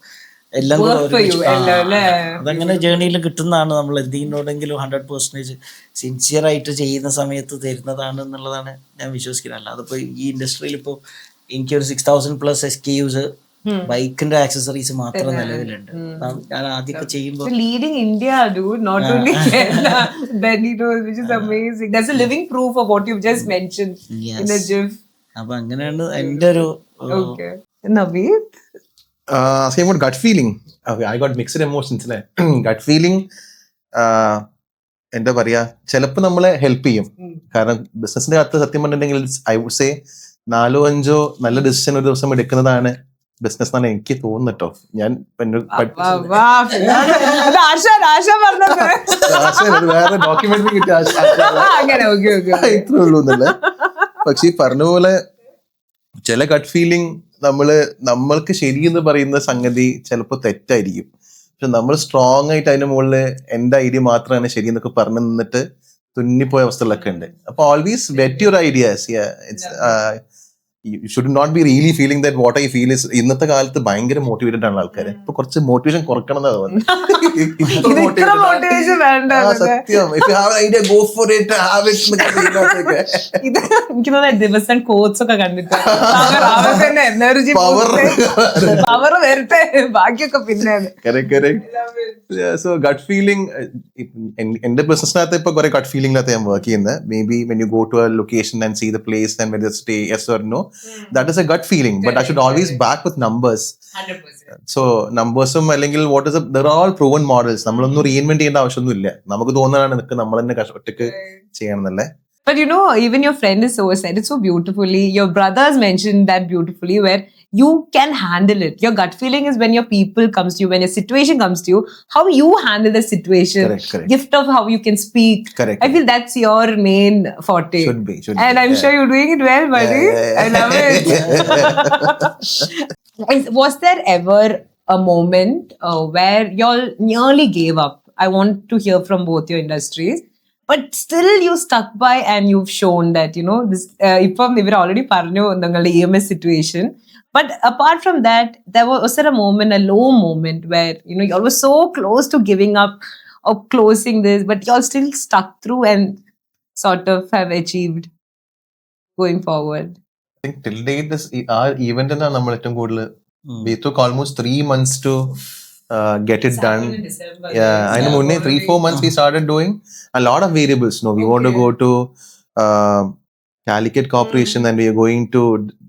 എല്ലാം കൂടെ അതങ്ങനെ ജേർണിയിൽ കിട്ടുന്നതാണ്. നമ്മൾ എന്തിനോടെങ്കിലും 100% സിൻസിയർ ആയിട്ട് ചെയ്യുന്ന സമയത്ത് തരുന്നതാണ് എന്നുള്ളതാണ് ഞാൻ വിശ്വസിക്കുന്നത്. അല്ലാതെ ഇപ്പോൾ ഈ ഇൻഡസ്ട്രിയിൽ ഇപ്പോൾ എനിക്കൊരു 6000+ SKUs ബൈക്കിന്റെ ആക്സസറീസ് മാത്രം നിലവിലുണ്ട്. ഞാൻ ആദ്യമൊക്കെ ചെയ്യുമ്പോൾ leading India, dude, not only Kerala, Benito's, which is amazing. That's a living proof of what you've just mentioned in the GIF. അപ്പൊ അങ്ങനെയാണ് എൻ്റെ ഒരു. Okay. Naveed? Same with gut feeling. Okay, I got mixed emotions. Gut feeling, എന്താ പറയാ, ചിലപ്പോൾ നമ്മളെ help ചെയ്യും. കാരണം ബിസിനസിന്റെ അകത്ത് സത്യം പറഞ്ഞിട്ടുണ്ടെങ്കിൽ ഐ വുഡ് സേ 4-5 നല്ല ഡിസിഷൻ ഒരു ദിവസം എടുക്കുന്നതാണ് ബിസിനസ് എന്നാണ് എനിക്ക് തോന്നുന്നു. ഞാൻ വേറെ ഡോക്യുമെന്ററി കിട്ടിയ ഇത്രേ ഉള്ളൂ എന്നല്ലേ. പക്ഷെ ഈ പറഞ്ഞ പോലെ ചില ഗട്ട് ഫീലിംഗ് നമ്മൾക്ക് ശരിയെന്ന് പറയുന്ന സംഗതി ചിലപ്പോൾ തെറ്റായിരിക്കും. പക്ഷെ നമ്മൾ സ്ട്രോങ് ആയിട്ട് അതിന്റെ മുകളിൽ എന്റെ ഐഡിയ മാത്രമാണ് ശരി എന്നൊക്കെ പറഞ്ഞു നിന്നിട്ട് തുന്നിപ്പോയ അവസ്ഥകളൊക്കെ ഉണ്ട്. അപ്പൊ always vet your ideas. You should not be really feeling that what I feel is. ഇന്നത്തെ കാലത്ത് ഭയങ്കര മോട്ടിവേറ്റഡ് ആണ് ആൾക്കാര്. ഇപ്പൊ കുറച്ച് മോട്ടിവേഷൻ കുറക്കണം എന്നാ തോന്നുന്നത്. സത്യം. If you have an idea, go for it, have it. എനിക്ക് തോന്നുന്നു ദിവസം കോച്ച് ഒക്കെ കണ്ടിട്ട് പവർ വരട്ടെ, ബാക്കിയൊക്കെ പിന്നെ. സോ ഗട്ട് ഫീലിംഗ് എന്റെ ബിസിനസ്സിനകത്ത് ഇപ്പൊ കുറെ ഗട്ട് ഫീലിംഗിനകത്ത് ഞാൻ വർക്ക് ചെയ്യുന്നത്. May be when you go to a location and see the place and when you stay, yes or no, that is a gut feeling. But I should always back with numbers. 100%. So numbers-ഉം അല്ലെങ്കിൽ what is they're all proven models. നമ്മളൊന്നും reinvent ചെയ്യേണ്ട ആവശ്യമൊന്നുമില്ല. നമുക്ക് തോന്നുന്നതാണ് നമ്മൾ തന്നെ ഒറ്റയ്ക്ക് ചെയ്യണമെന്നല്ലേ. But you know, even your friend is said it so beautifully. Your brothers mentioned that beautifully, where you can handle it. Your gut feeling is when your people comes to you, when a situation comes to you, how you handle the situation. Correct. Gift of how you can speak. Correct. I feel that's your main forte. Should be. And I'm sure you're doing it well, buddy. I love it. Was there ever a moment where y'all nearly gave up? I want to hear from both your industries. But still you stuck by and you've shown that, you know, this, ippam ivar already parnu nangalude EMS situation. But apart from that, was there a moment, a low moment where, you know, you all were so close to giving up or closing this, but you all still stuck through and sort of have achieved going forward? I think till date this our event na nammal ettum kodal we took almost 3 months to get it done. Yeah, I know. 3-4 months we started doing a lot of variables. No, we want to go to Calicut Corporation, then we are going to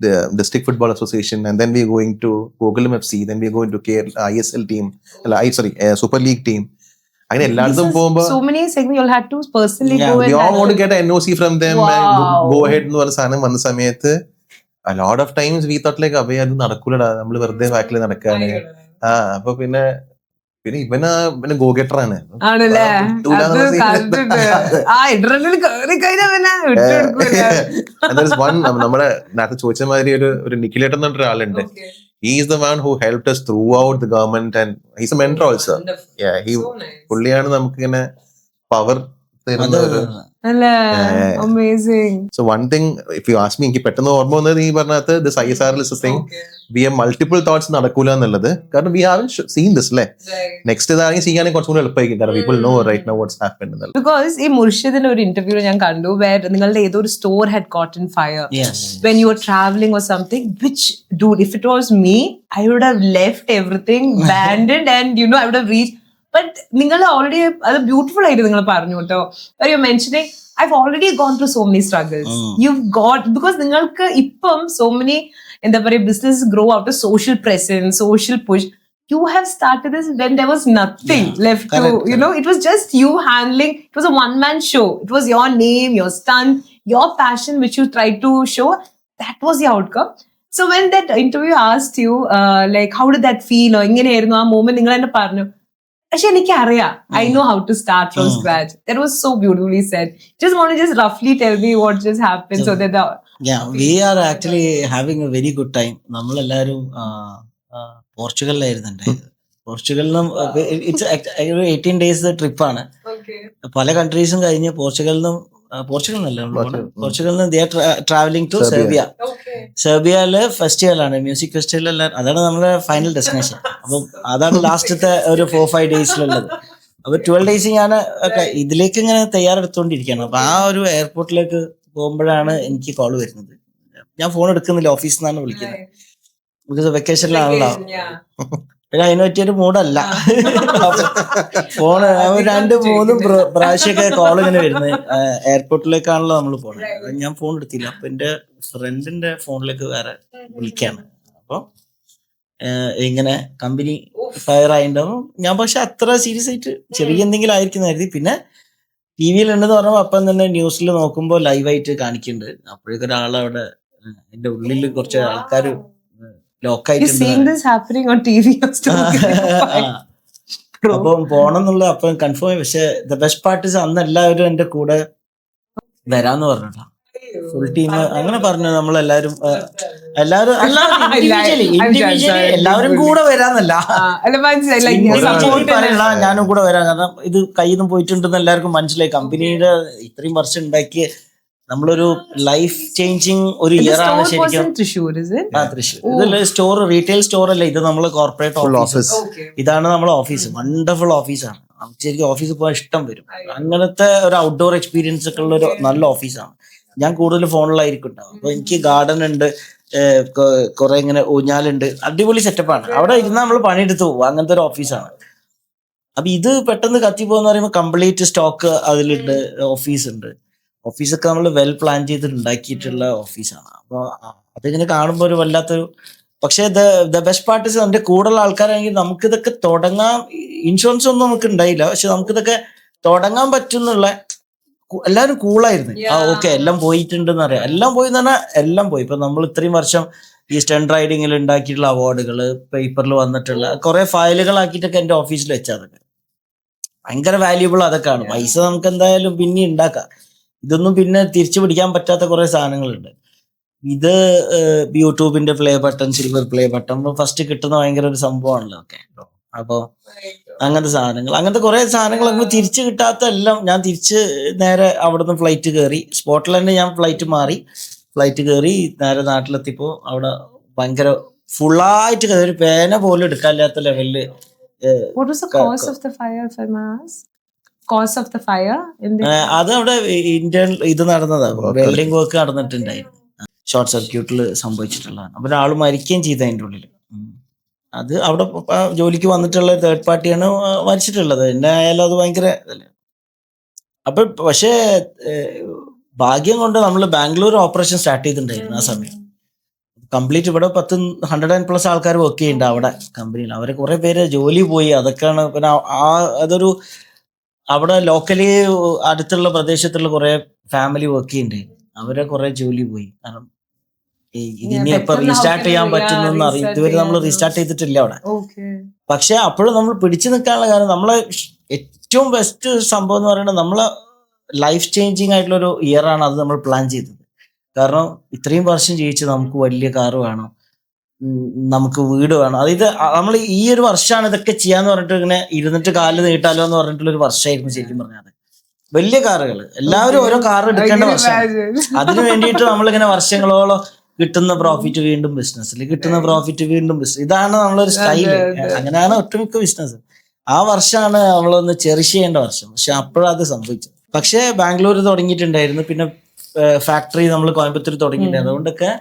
the District Football Association, and then we are going to Gokulam FC, then we are going to ISL team, Super League team. I know എല്ലായിടത്തും പോകുമ്പോൾ so many segments you'll have to personally go we all want to get an NOC from them. Wow. And go ahead എന്ന് പറഞ്ഞ സാധനം വന്ന സമയത്ത് a lot of times we thought like അവയെ അത് നടക്കൂലടാ, നമ്മൾ വെറുതെ ബാക്കിൽ നടക്കാണ്. അപ്പൊ പിന്നെ പിന്നെ ഇവന് ഗോ ഗെറ്ററാണ്. ആണല്ലേ? അത് കണ്ടിട്ടുണ്ട്. ആ ഇടറിൽ കയറി കഴിഞ്ഞാൽ പിന്നെ വൺ നമ്മുടെ നേരത്തെ ചോദിച്ച മാതിരി ഒരു നിഖിലേട്ടൻ എന്ന് പറഞ്ഞ ഒരാളുണ്ട്. He is the man who helped us throughout the government and he's a mentor also. Yeah, പുള്ളിയാണ് നമുക്കിങ്ങനെ പവർ തരുന്ന ഒരു. അല്ലേ? Amazing. So one thing, if you ask me, എനിക്ക് പെട്ടെന്ന് ഓർമ്മ വന്നത് ഈ പറഞ്ഞത് this ISR is a thing. We have multiple thoughts നടക്കൂല എന്നുള്ളത്. കാരണം we haven't seen this അല്ലേ. നെക്സ്റ്റ് ഇതാണെങ്കിൽ ചെയ്യാൻ കുറച്ചും കൂടി എളുപ്പമായിരിക്കും. കാരണം people know right now what's happened എന്നുള്ളത്. Because ഈ മുർഷിദിന്റെ ഒരു ഇന്റർവ്യൂ ഞാൻ കണ്ടു where നിങ്ങളുടെ ഏതോ ഒരു store had caught in fire when you were traveling or something, which dude, if it was me, I would have left everything, abandoned, and I would have reached. But നിങ്ങൾ already അത് beautiful ആയിട്ട് നിങ്ങൾ പറഞ്ഞു കേട്ടോ. You mentioning I've already gone through so many struggles. You've got, because നിങ്ങൾക്ക് ഇപ്പം so many എന്താ പറയുക business grow out of social presence, social push. You have started this when there was nothing left correct, to, it was just you handling. It was a one-man show. It was your name, your stunt, your passion which you tried to show. That was the outcome. So when that interview asked you, like how did that feel? Or എങ്ങനെയായിരുന്നു ആ moment? നിങ്ങൾ തന്നെ പറഞ്ഞു പക്ഷെ എനിക്കറിയാം, I know how to start from scratch. That was so beautifully said. Just want to just roughly tell me what just happened so that we are actually having a very good time. നമ്മളെല്ലാരും പോർച്ചുഗലിലായിരുന്നുണ്ടായത്. പോർച്ചുഗലിലും it's 18 days ട്രിപ്പാണ്. പല കൺട്രീസും കഴിഞ്ഞ് പോർച്ചുഗലിൽ നിന്ന് travelling to Serbia. സെർബിയയില് ഫെസ്റ്റിവലാണ്, music festival എല്ലാം. അതാണ് നമ്മുടെ ഫൈനൽ ഡെസ്റ്റിനേഷൻ. അപ്പം അതാണ് ലാസ്റ്റത്തെ ഒരു 4-5 daysലുള്ളത്. അപ്പൊ 12 days ഞാൻ ഇതിലേക്ക് ഇങ്ങനെ തയ്യാറെടുത്തോണ്ടിരിക്കുകയാണ്. അപ്പൊ ആ ഒരു എയർപോർട്ടിലേക്ക് പോകുമ്പോഴാണ് എനിക്ക് കോൾ വരുന്നത്. ഞാൻ ഫോൺ എടുക്കുന്നില്ല, ഓഫീസിൽ നിന്നാണ് വിളിക്കുന്നത്. ബിക്കോസ് വെക്കേഷനിലാണല്ലോ. പിന്നെ അതിന് പറ്റിയൊരു മൂഡല്ല. ഫോണ് 2-3 പ്രാവശ്യമൊക്കെ കോൾ ഇങ്ങനെ വരുന്നത്. എയർപോർട്ടിലേക്കാണല്ലോ നമ്മൾ പോണത്. ഞാൻ ഫോൺ എടുത്തില്ല. അപ്പൊ എന്റെ ഫ്രണ്ടിന്റെ ഫോണിലേക്ക് വേറെ വിളിക്കാണ്. അപ്പൊ ഇങ്ങനെ കമ്പനി ഫയർ ആയിണ്ടാവും. ഞാൻ പക്ഷെ അത്ര സീരിയസ് ആയിട്ട് ചെറിയ എന്തെങ്കിലും ആയിരിക്കുന്നതായിരുന്നു. പിന്നെ TV-ൽ ഉണ്ടെന്ന് പറഞ്ഞപ്പോൾ അപ്പം തന്നെ ന്യൂസിൽ നോക്കുമ്പോൾ ലൈവായിട്ട് കാണിക്കുന്നുണ്ട്. അപ്പോഴേക്കും ഒരാളവിടെ എന്റെ ഉള്ളിൽ കുറച്ച് ആൾക്കാർ ലോക്കായിട്ടുണ്ട്. അപ്പം പോണം എന്നുള്ള അപ്പം കൺഫേം. പക്ഷെ ദ ബെസ്റ്റ് പാർട്ട് ഇസ് അന്ന് എല്ലാവരും എന്റെ കൂടെ വരാന്ന് പറഞ്ഞിട്ടാ. ഫുൾ ടീം അങ്ങനെ പറഞ്ഞു. നമ്മളെല്ലാരും ഇൻഡിവിജ്വലി എല്ലാവരും കൂടെ വരാന്നല്ല, പറയണ ഞാനും കൂടെ വരാം. കാരണം ഇത് കയ്യിൽ നിന്ന് പോയിട്ടുണ്ടെന്ന് എല്ലാവർക്കും മനസ്സിലായി. കമ്പനിയുടെ ഇത്രയും വർഷം ഉണ്ടാക്കിയ നമ്മളൊരു ലൈഫ് ചേഞ്ചിങ് ഒരു ഇയർ ആണ് ശരിക്കും. തൃശ്ശൂർ ഇതല്ല സ്റ്റോർ, റീറ്റെയിൽ സ്റ്റോർ അല്ല ഇത്, നമ്മള് കോർപ്പറേറ്റ് ഓഫീസ്. ഇതാണ് നമ്മളെ ഓഫീസ്. വണ്ടർഫുൾ ഓഫീസാണ്. ശരിക്കും ഓഫീസിൽ പോകാൻ ഇഷ്ടം വരും. അങ്ങനത്തെ ഒരു ഔട്ട്ഡോർ എക്സ്പീരിയൻസ് ഒക്കെ ഉള്ള ഒരു നല്ല ഓഫീസാണ്. ഞാൻ കൂടുതൽ ഫോണിലായിരിക്കും ഉണ്ടാവും. അപ്പൊ എനിക്ക് ഗാർഡൻ ഉണ്ട്, കുറെ ഇങ്ങനെ ഊഞ്ഞാലുണ്ട്, അടിപൊളി സെറ്റപ്പാണ്. അവിടെ ഇരുന്ന് നമ്മൾ പണിയെടുത്ത് പോകും. അങ്ങനത്തെ ഒരു ഓഫീസാണ്. അപ്പൊ ഇത് പെട്ടെന്ന് കത്തി പോകുന്ന പറയുമ്പോൾ കംപ്ലീറ്റ് സ്റ്റോക്ക് അതിലുണ്ട്, ഓഫീസ് ഉണ്ട്. ഓഫീസൊക്കെ നമ്മൾ വെൽ പ്ലാൻ ചെയ്തിട്ട് ഉണ്ടാക്കിയിട്ടുള്ള ഓഫീസാണ്. അപ്പോൾ അതിങ്ങനെ കാണുമ്പോൾ ഒരു വല്ലാത്തൊരു, പക്ഷേ ദ ബെസ്റ്റ് പാർട്ട് ഇസ് എൻ്റെ കൂടെയുള്ള ആൾക്കാരാണെങ്കിൽ നമുക്കിതൊക്കെ തുടങ്ങാൻ, ഇൻഷുറൻസ് ഒന്നും നമുക്ക് ഉണ്ടായില്ല, പക്ഷെ നമുക്കിതൊക്കെ തുടങ്ങാൻ പറ്റുന്നുള്ള എല്ലാവരും കൂളായിരുന്നു. ഓക്കെ എല്ലാം പോയിട്ടുണ്ടെന്ന് അറിയാം. എല്ലാം പോയി എന്ന് പറഞ്ഞാൽ എല്ലാം പോയി. ഇപ്പൊ നമ്മൾ ഇത്രയും വർഷം ഈ സ്റ്റണ്ട് റൈഡിങ്ങിൽ ഉണ്ടാക്കിയിട്ടുള്ള അവാർഡുകൾ, പേപ്പറിൽ വന്നിട്ടുള്ള കുറെ ഫയലുകളാക്കിയിട്ടൊക്കെ എൻ്റെ ഓഫീസിൽ വെച്ചാൽ അതൊക്കെ ഭയങ്കര വാല്യൂബിൾ. അതൊക്കെയാണ് പൈസ നമുക്ക് എന്തായാലും പിന്നെ ഉണ്ടാക്കാം. ഇതൊന്നും പിന്നെ തിരിച്ചു പിടിക്കാൻ പറ്റാത്ത കുറെ സാധനങ്ങളുണ്ട്. ഇത് യൂട്യൂബിന്റെ play button, silver play button first കിട്ടുന്ന ഭയങ്കര ഒരു സംഭവമാണല്ലോ. ഓക്കെ, അപ്പൊ അങ്ങനത്തെ സാധനങ്ങൾ, അങ്ങനത്തെ കുറെ സാധനങ്ങൾ അങ്ങ് തിരിച്ചു കിട്ടാത്ത എല്ലാം ഞാൻ തിരിച്ച് നേരെ അവിടുന്ന് ഫ്ലൈറ്റ് കയറി, സ്പോട്ടിൽ തന്നെ ഞാൻ ഫ്ലൈറ്റ് കയറി നേരെ നാട്ടിലെത്തിയപ്പോ അവിടെ ഭയങ്കര ഫുള്ളായിട്ട് കയറി പേന പോലും എടുക്കാനില്ലാത്ത ലെവലില്. അത് അവിടെ ഇന്ത്യൻ ഇത് നടന്നതാണ്, വെൽഡിംഗ് വർക്ക് നടന്നിട്ടുണ്ടായിരുന്നു. ഷോർട്ട് സർക്യൂട്ടിൽ സംഭവിച്ചിട്ടുള്ളതാണ്. അപ്പൊ ഒരാൾ മരിക്കുകയും ചെയ്തു അതിൻ്റെ ഉള്ളിൽ. അത് അവിടെ ജോലിക്ക് വന്നിട്ടുള്ള തേർഡ് പാർട്ടിയാണ് മരിച്ചിട്ടുള്ളത്. എന്നെ ആയാലും അത് ഭയങ്കര ഇതല്ലേ. അപ്പൊ പക്ഷേ ഭാഗ്യം കൊണ്ട് നമ്മൾ ബാംഗ്ലൂർ ഓപ്പറേഷൻ സ്റ്റാർട്ട് ചെയ്തിട്ടുണ്ടായിരുന്നു ആ സമയം. കംപ്ലീറ്റ് ഇവിടെ 100+ ആൾക്കാർ വർക്ക് ചെയ്യുന്നുണ്ട് അവിടെ കമ്പനിയിൽ. അവരെ കുറെ പേര് ജോലി പോയി. അതൊക്കെയാണ് പിന്നെ അതൊരു അവിടെ ലോക്കലി അടുത്തുള്ള പ്രദേശത്തുള്ള കുറെ ഫാമിലി വർക്ക് ചെയ്യുന്നുണ്ട്. അവരെ കുറെ ജോലി പോയി. കാരണം ഇതിനെ എപ്പോ പെട്ടെന്ന് റീസ്റ്റാർട്ട് ചെയ്യാൻ ആൾക്കാര് പറ്റുന്ന അറിയും. restart ഇതുവരെ നമ്മൾ ചെയ്യാൻ. റീസ്റ്റാർട്ട് ചെയ്തിട്ടില്ല അവിടെ. Okay. പക്ഷെ അപ്പോഴും നമ്മൾ പിടിച്ചു നിൽക്കാനുള്ള കാരണം നമ്മളെ ഏറ്റവും ബെസ്റ്റ് സംഭവം എന്ന് പറയുന്നത് നമ്മളെ ലൈഫ് ചേഞ്ചിങ് ആയിട്ടുള്ള ഒരു ഇയർ ആണ് അത് നമ്മൾ പ്ലാൻ ചെയ്തത്. കാരണം ഇത്രയും വർഷം ജീവിച്ച് നമുക്ക് വലിയ കാറ് വേണം, നമുക്ക് വീട് വേണം. അതായത് നമ്മൾ ഈ ഒരു വർഷമാണ് ഇതൊക്കെ ചെയ്യാന്ന് പറഞ്ഞിട്ട് ഇങ്ങനെ ഇരുന്നിട്ട് കാല് നീട്ടാലോ എന്ന് പറഞ്ഞിട്ടുള്ള ഒരു വർഷമായിരുന്നു ശരിക്കും പറഞ്ഞാൽ. വലിയ കാറുകൾ എല്ലാവരും ഓരോ കാർ എടുക്കേണ്ട വർഷമാണ്. അതിനു വേണ്ടിയിട്ട് നമ്മളിങ്ങനെ വർഷങ്ങളോളം കിട്ടുന്ന പ്രോഫിറ്റ് വീണ്ടും ബിസിനസ്സിൽ, കിട്ടുന്ന പ്രോഫിറ്റ് വീണ്ടും ബിസിനസ്. ഇതാണ് നമ്മളൊരു സ്റ്റൈല്. അങ്ങനെയാണ് ഒട്ടുമിക്ക ബിസിനസ്. ആ വർഷമാണ് നമ്മളൊന്ന് ചെറിഷ് ചെയ്യേണ്ട വർഷം. പക്ഷെ അപ്പോഴത് സംഭവിച്ചത്. പക്ഷെ ബാംഗ്ലൂർ തുടങ്ങിയിട്ടുണ്ടായിരുന്നു, പിന്നെ ഫാക്ടറി നമ്മൾ കോയമ്പത്തൂർ തുടങ്ങിയിട്ടുണ്ടായിരുന്നു. അതുകൊണ്ടൊക്കെ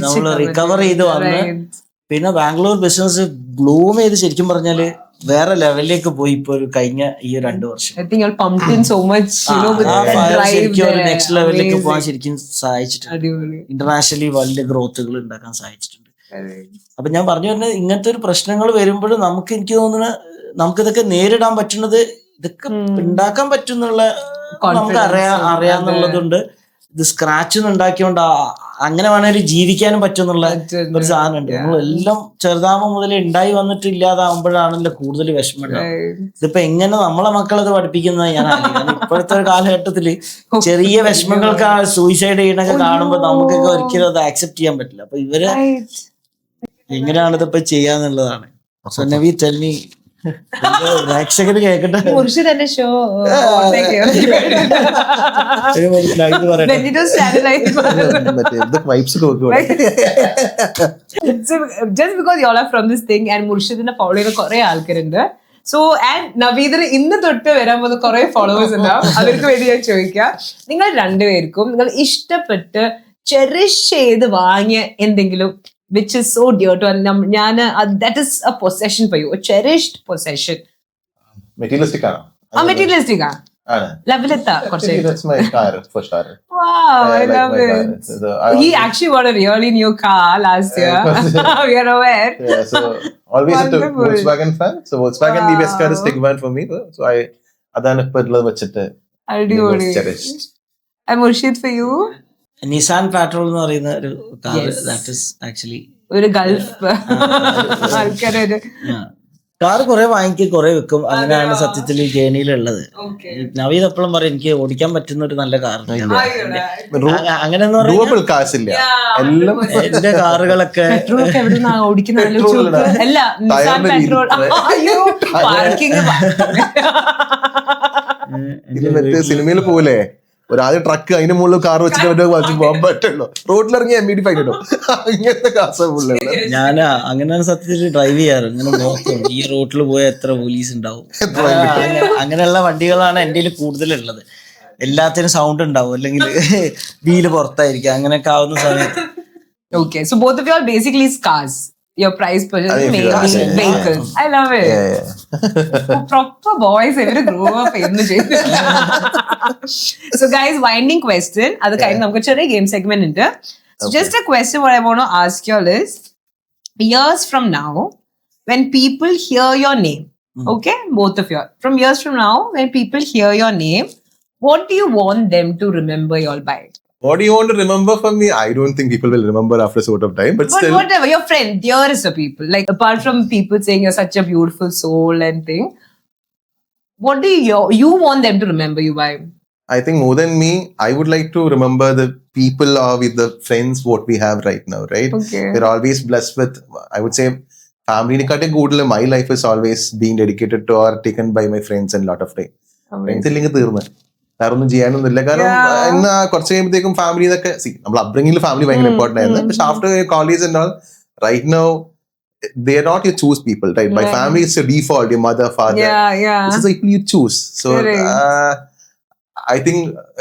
നമ്മൾ റിക്കവർ ചെയ്ത് വന്ന് പിന്നെ ബാംഗ്ലൂർ ബിസിനസ് ബ്ലൂം ചെയ്ത് ശരിക്കും പറഞ്ഞാല് വേറെ ലെവലിലേക്ക് പോയി ഇപ്പൊ ഒരു കഴിഞ്ഞ ഈ 2 വർഷം. I think you're pumped in so much, you know, with that drive ശരിക്കും ഒരു there. നെക്സ്റ്റ് ലെവലിലേക്ക് Amazing. പോകാൻ ശരിക്കും സഹായിച്ചിട്ടുണ്ട്. അടിപൊളി. ഇന്റർനാഷണലി വലിയ ഗ്രോത്തുകൾ ഉണ്ടാക്കാൻ സഹായിച്ചിട്ടുണ്ട്. Correct. അപ്പൊ ഞാൻ പറഞ്ഞു വരുന്നത് ഇങ്ങനത്തെ ഒരു പ്രശ്നങ്ങൾ വരുമ്പോൾ എനിക്ക് തോന്നുന്നത് നമുക്കിതൊക്കെ നേരിടാൻ പറ്റുന്നത്, ഇതൊക്കെ ഉണ്ടാക്കാൻ പറ്റുന്നുള്ള നമുക്ക് അറിയാന്നുള്ളതുകൊണ്ട് ഇത് സ്ക്രാച്ച് ഉണ്ടാക്കിയോണ്ട് അങ്ങനെ വേണേലും ജീവിക്കാനും പറ്റുന്നുള്ള ഒരു സാധനം ഉണ്ട്. നമ്മളെല്ലാം ചെറുതാകുമ്പോൾ മുതലേ ഉണ്ടായി വന്നിട്ട് ഇല്ലാതാവുമ്പോഴാണല്ലോ കൂടുതൽ വിഷമം ഉണ്ടാവും. ഇതിപ്പോ എങ്ങനെ നമ്മളെ മക്കളത് പഠിപ്പിക്കുന്നത് ഞാൻ ആലോചിക്കുന്നത്. ഇപ്പോഴത്തെ ഒരു കാലഘട്ടത്തില് ചെറിയ വിഷമങ്ങൾക്ക് സൂയിസൈഡ് ചെയ്യണൊക്കെ കാണുമ്പോൾ നമുക്കൊക്കെ ഒരിക്കലും അത് ആക്സെപ്റ്റ് ചെയ്യാൻ പറ്റില്ല. അപ്പൊ ഇവര് എങ്ങനെയാണ് ഇതിപ്പോ ചെയ്യാന്നുള്ളതാണ്. സോ നവി ടെൽ മീ, പ്രേക്ഷകര് കേൾക്കട്ടെ. മുർഷിദ് എന്റെ show just because you all are from this thing and മുർഷിദിനെ ഫോളോ ചെയ്യുന്ന കുറെ ആൾക്കാരുണ്ട്. സോ ആൻഡ് നവീദിന് ഇന്ന് തൊട്ട് വരാൻ പോകുന്ന കുറെ ഫോളോവേഴ്സ് ഉണ്ടാവും. അവർക്ക് വേണ്ടി ഞാൻ ചോദിക്കാം, നിങ്ങൾ രണ്ടുപേർക്കും നിങ്ങൾ ഇഷ്ടപ്പെട്ട് ചെറിഷ് ചെയ്ത് വാങ്ങിയ എന്തെങ്കിലും which is so dear to ഞാൻ that is a possession for you, a cherished possession. Materialistic ആണോ? ആ മെറ്റീരിയലിസ്റ്റിക് ആണ്. ലെവലെത്താ കുറച്ച്. That's my car, for sure. Wow, I like love my it. car. He actually bought a really new car last year. We are aware. Yeah, so always a Wonderful. Volkswagen fan. So Volkswagen Wow. DBS car is big one for me. So അതാണ് ഇപ്പൊ ഉള്ളത് വെച്ചിട്ട് അടിപൊളി. cherished. And Murshid, for you? Nissan Patrol എന്ന് പറയുന്ന ഒരു car, that is actually ഒരു Gulf ആൾക്കാരൊരു car കുറെ വാങ്ങിക്കും കുറെ വെക്കും. അങ്ങനെയാണ് സത്യത്തിൽ ഈ ജേണിയിലുള്ളത്. നവീദ് എപ്പോഴും പറയും എനിക്ക് ഓടിക്കാൻ പറ്റുന്ന ഒരു നല്ല കാർ. അങ്ങനെ ഡൂവബിൾ കാർസ് ഇല്ല എല്ലാം. എന്റെ കാറുകളൊക്കെ പെട്രോൾ ഒക്കെ എവിടുന്നാ ഓടിക്കുന്ന അല്ല നിസാൻ പെട്രോൾ. അയ്യോ പാർക്കിംഗ്. മറ്റേ സിനിമയിൽ പോലെ ആദ്യം ട്രക്ക് അതിന്റെ മുകളിൽ കാർ വെച്ചിട്ട് വലിച്ചു പോകാൻ പറ്റുള്ളൂ. റോഡിലിറങ്ങി MVD ഫൈൻ കിട്ടും. അങ്ങനത്തെ കാർസ് ഉള്ളത്. ഞാനാ അങ്ങനെയാണ് സത്യത്തിൽ ഡ്രൈവ് ചെയ്യാറ്. ഇങ്ങനെ നോക്കും ഈ റോഡിൽ പോയാൽ എത്ര പോലീസ് ഉണ്ടാവും. അങ്ങനെയുള്ള വണ്ടികളാണ് എൻ്റെ കൂടുതലുള്ളത്. എല്ലാത്തിനും സൗണ്ട് ഉണ്ടാവും, അല്ലെങ്കിൽ വീല് പുറത്തായിരിക്കും. അങ്ങനെയൊക്കെ ആവുന്ന സമയത്ത്. Okay, so both of you are basically cars. Your prize purchase is mainly vehicles. I love it. Proper boys ever grow up in the gym. So guys, winding question. Adu kind namukku cheri game segment undu. So just a question what I want to ask you all is, years from now when people hear your name, okay, both of you, from years from now when people hear your name, what do you want them to remember you all by? What do you want to remember from me? I don't think people will remember after a sort of time, but still. Whatever, your friend, dearest of people. Like, apart from people saying you're such a beautiful soul and thing, what do you want them to remember you by? I think more than me, I would like to remember the people or with the friends what we have right now, right? Okay. We're always blessed with, I would say, family. My life is always being dedicated to or taken by my friends and lot of time. Friends ഇല്ലെങ്കിൽ തീർന്ന് വേറെ ഒന്നും ചെയ്യാനൊന്നുമില്ല. കാരണം എന്നാ കുറച്ച് കഴിയുമ്പോഴത്തേക്കും family എന്നൊക്കെ നമ്മൾ അപ്ബ്രിംഗിൽ ഫാമിലി ഭയങ്കര ഇമ്പോർട്ടന്റ് ആയിരുന്നു. പക്ഷെ after college and all right now they are not your choose people, right? My family is your default, your mother, father. Yeah. This is the people you choose. So I think